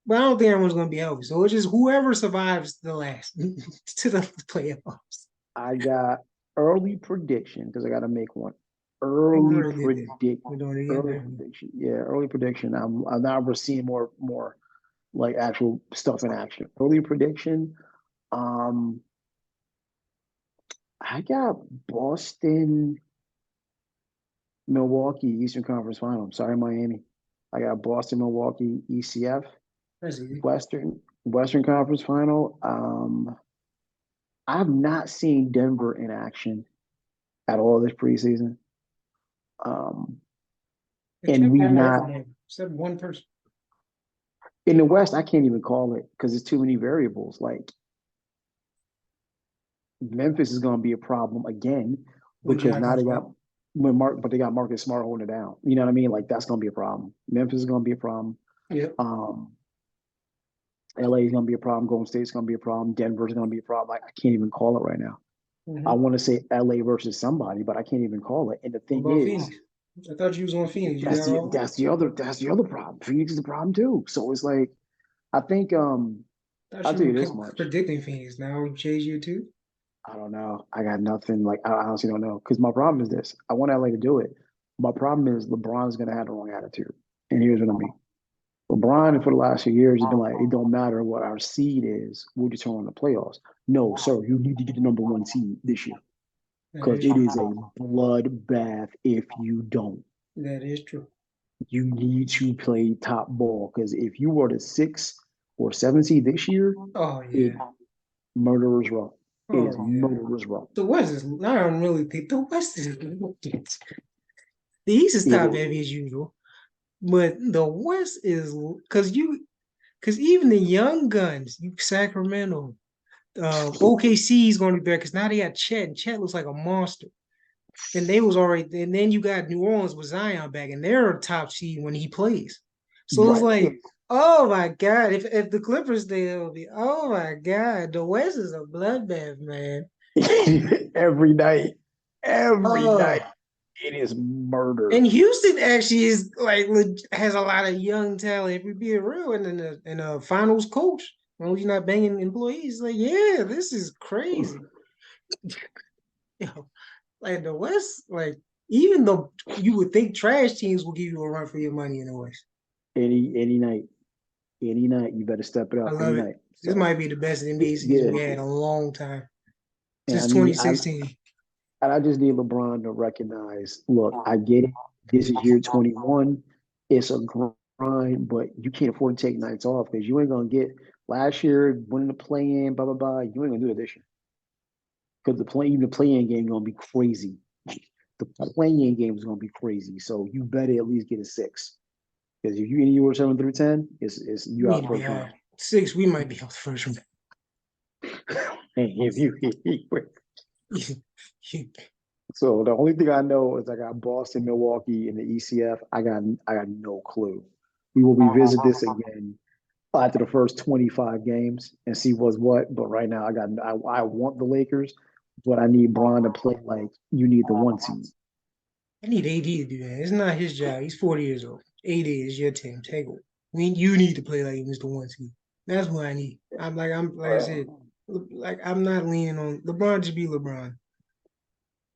But I don't think everyone's going to be healthy. So, it's just whoever survives the last to the playoffs. I got early prediction because I got to make one. We Early already did that. predict, We're doing it again early now. prediction. Yeah, early prediction. I'm now we're seeing more like actual stuff in action. Early prediction. Um, I got Boston, Milwaukee, Eastern Conference Final. I'm sorry, Miami. I got Boston, Milwaukee, ECF, That's easy. Western Conference Final. I've not seen Denver in action at all this preseason. Um, and Except we've not except one person. in the West. I can't even call it because there's too many variables. Like Memphis is going to be a problem again With because now Jackson they Smith. got but they got Marcus Smart holding it down. You know what I mean? Like that's going to be a problem. Memphis is going to be a problem. Yep. Um, LA is going to be a problem. Golden State is going to be a problem. Denver is going to be a problem. Like, I can't even call it right now. I Mm-hmm. want to say LA versus somebody, but I can't even call it. And the What thing about is, Phoenix? I thought you was on Phoenix. You got all. that's the other problem. Phoenix is the problem too. So it's like I think I thought I'll you tell were you this much. predicting Phoenix. Now we chase you too. I don't know. I got nothing. Like I honestly don't know because my problem is this. I want LA to do it. My problem is LeBron's going to have the wrong attitude. And here's what I mean. LeBron for the last few years has been like, it don't matter what our seed is, we'll just turn on the playoffs. No, sir, you need to get the number one seed this year That because is it true. is a bloodbath if you don't. That is true. You need to play top ball because if you were the 6 or 7 seed this year, Oh it yeah. murderer's row. It is Oh yeah. murderer's row. The West is. I don't really think the West is. The East is It top is. heavy as usual, but the West is because even the young guns, you Sacramento, OKC is going to be better because now they got Chet, and Chet looks like a monster. And they was already, and then you got New Orleans with Zion back, and they're a top seed when he plays. So it's Right. like, oh my God, if the Clippers stay healthy, oh my God, the West is a bloodbath, man. Every night. Every night. Oh, It is murder. and Houston actually is like has a lot of young talent. If we be real, and in the finals coach, when he's not banging employees, like yeah, this is crazy. Like the West, like even though you would think trash teams will give you a run for your money in the West. Any night. Any night. You better step it I up any love it. night. This So might be the best NBA season yeah. we had in a long time And since 2016. I just need LeBron to recognize, look, I get it. This is year 21. It's a grind, but you can't afford to take nights off because you ain't gonna get last year winning the play in, blah blah blah. You ain't gonna do it this year. Because the play in game gonna be crazy. The play-in game is gonna be crazy. So you better at least get a 6. Because if you anywhere 7 through 10, it's you We out need the to be first high. round. 6, we might be out the first round. And if you so the only thing I know is I got Boston, Milwaukee in the ECF. I got no clue. We will revisit this again after the first 25 games and see what's what. But right now I want the Lakers, but I need Bron to play like you need the one seed. I need AD to do that. It's not his job. He's 40 years old. AD is your team. Take it. You need to play like Mr. One Seed. That's what I need. I'm like I said, like I'm not leaning on LeBron to be LeBron.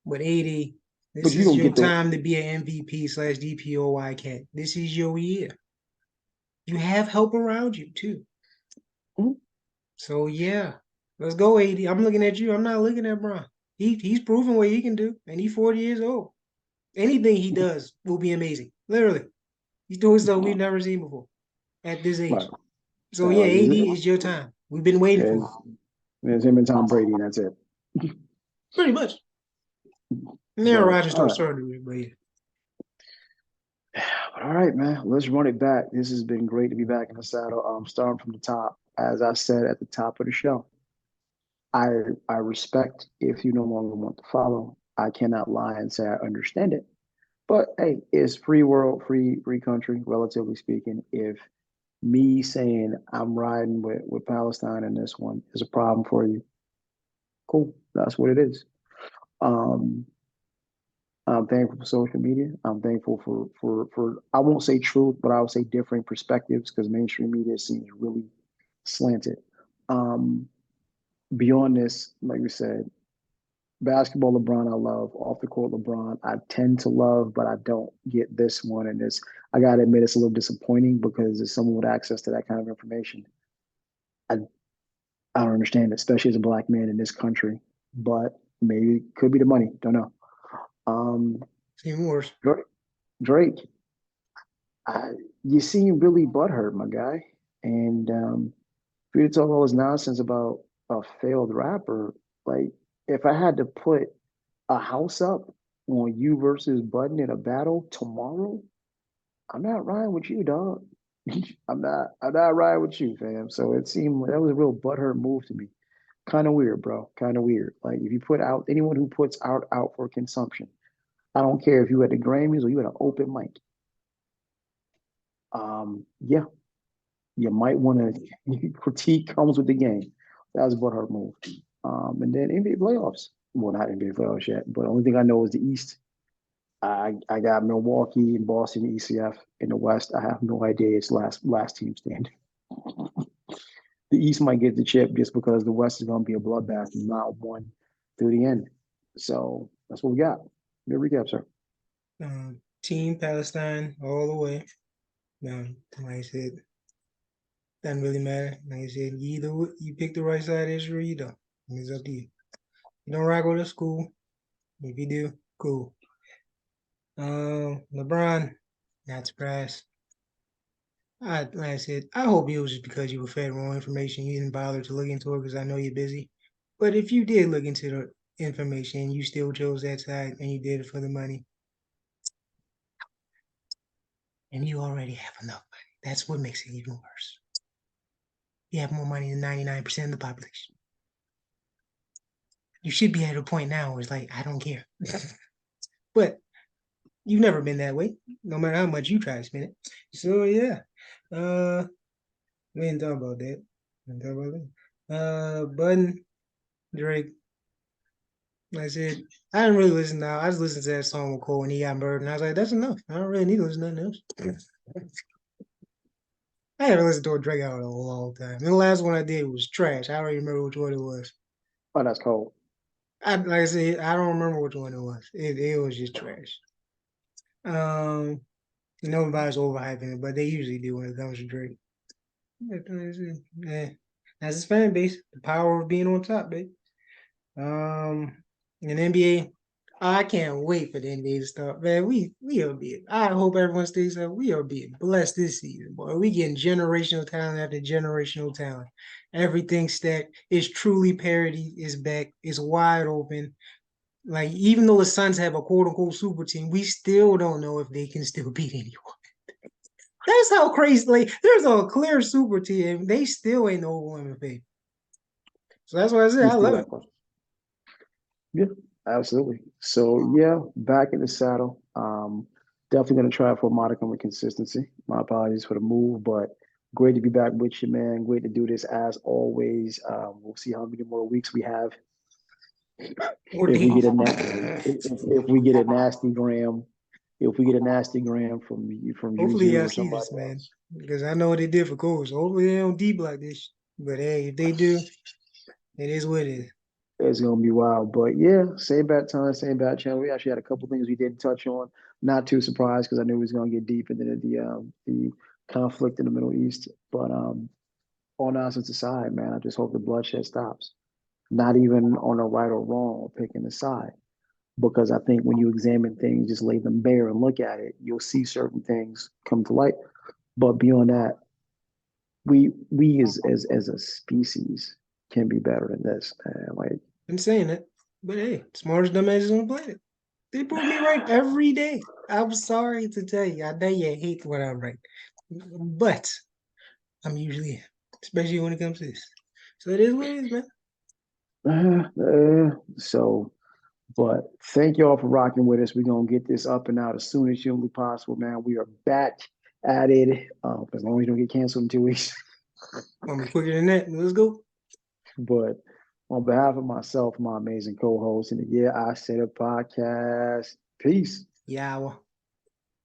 But AD, But this you is don't your get the time to be an MVP slash DPOY cat. This is your year. You have help around you too. So yeah, let's go, AD. I'm looking at you. I'm not looking at Bron. He's proven what he can do, and he's 40 years old. Anything he does will be amazing. Literally, he's doing stuff we've never seen before at this right. age. So yeah, Like AD is your time. We've been waiting there's, for it. there's him and Tom Brady, and that's it. Pretty much. And Aaron But Rodgers all don't right. start it, but yeah. But all right, man. Let's run it back. This has been great to be back in the saddle. Starting from the top, as I said at the top of the show. I I respect if you no longer want to follow. I cannot lie and say I understand it. But hey, it's free world, free country, relatively speaking. If me saying I'm riding with Palestine in this one is a problem for you, cool. That's what it is. Um, I'm thankful for social media. I'm thankful for I won't say truth, but I will say differing perspectives because mainstream media seems really slanted. Um, Beyond this, like we said, basketball LeBron I love, off the court LeBron I tend to love, but I don't get this one. And this I gotta admit it's a little disappointing because as someone with access to that kind of information, I I don't understand it, especially as a black man in this country. But maybe it could be the money. Don't know. Um, Even worse. Drake, I, you seem really butthurt, my guy. And for you to talk all this nonsense about a failed rapper, like if I had to put a house up on you versus Budden in a battle tomorrow, I'm not riding with you, dog. I'm not riding with you, fam. So it seemed that was a real butthurt move to me. Kind of weird, bro. Kind of weird. Like if you put out anyone who puts out for consumption, I don't care if you had the Grammys or you had an open mic. Yeah, you might want to critique comes with the game. That was a butthurt move. And then NBA playoffs. Well, not NBA playoffs yet, but the only thing I know is the East. I got Milwaukee and Boston ECF in the West. I have no idea it's last team standing. The East might get the chip just because the West is going to be a bloodbath and not one through the end. So that's what we got. Good recap, sir. Team Palestine all the way. Like I said, doesn't really matter. Like I said, you pick the right side of Israel, you don't. It's up to you. You don't rock with us, cool. If you do, cool. LeBron, not surprised. Like I said, I hope it was just because you were fed wrong information. You didn't bother to look into it because I know you're busy. But if you did look into the information, you still chose that side and you did it for the money, and you already have enough money. That's what makes it even worse. You have more money than 99% of the population. You should be at a point now where it's like, I don't care. But you've never been that way, no matter how much you try to spend it. So yeah. We didn't talk about that. Budden, Drake. Like I said, I didn't really listen now. I just listened to that song with Cole and he got murdered. And I was like, that's enough. I don't really need to listen to nothing else. I haven't listened to a Drake album in a long time. And the last one I did was trash. I don't even remember which one it was. Oh, that's cold. Like I said, I don't remember which one it was. It was just trash. Nobody's overhyping it, but they usually do when it comes to Drake. Yeah. That's his fan base. The power of being on top, babe. In NBA, I can't wait for the NBA to start. Man, we are being. I hope everyone stays up. We are being blessed this season, boy. We getting generational talent after generational talent. Everything stacked. It's truly parity. Is back. It's wide open. Like even though the Suns have a quote unquote super team, we still don't know if they can still beat anyone. That's how crazy. Like there's a clear super team. They still ain't no woman favorite. So that's why I said You I still love got it. questions? Yeah, absolutely. So yeah, back in the saddle. Definitely gonna try for a modicum of consistency. My apologies for the move, but great to be back with you, man. Great to do this as always. We'll see how many more weeks we have. Or If we days. get a if we get a nasty gram, if we get a nasty gram from Hopefully Juju y'all or see this, somebody man. else, Because I know what they did for Coach. Hopefully they don't deep like this. But hey, if they do, it is what it is. it's gonna be wild. But yeah, same bad time, same bad channel. We actually had a couple things we didn't touch on. Not too surprised because I knew we was gonna get deep into the conflict in the Middle East. But all nonsense aside, man, I just hope the bloodshed stops. Not even on a right or wrong or picking a side. Because I think when you examine things, just lay them bare and look at it, you'll see certain things come to light. But beyond that, we as a species can be better than this, man. Like I'm saying it. But hey, smartest dumbasses on the planet. They prove me right every day. I'm sorry to tell you. I know you hate when I'm right. But I'm usually, especially when it comes to this. So it is what it is, man. so. But thank y'all for rocking with us. We're gonna get this up and out as soon as humanly possible, man. We are back at it. As long as you don't get canceled in 2 weeks. Want me quicker than that? Let's go. But on behalf of myself, my amazing co-host, and the Yeah I Said It podcast, peace. Yeah.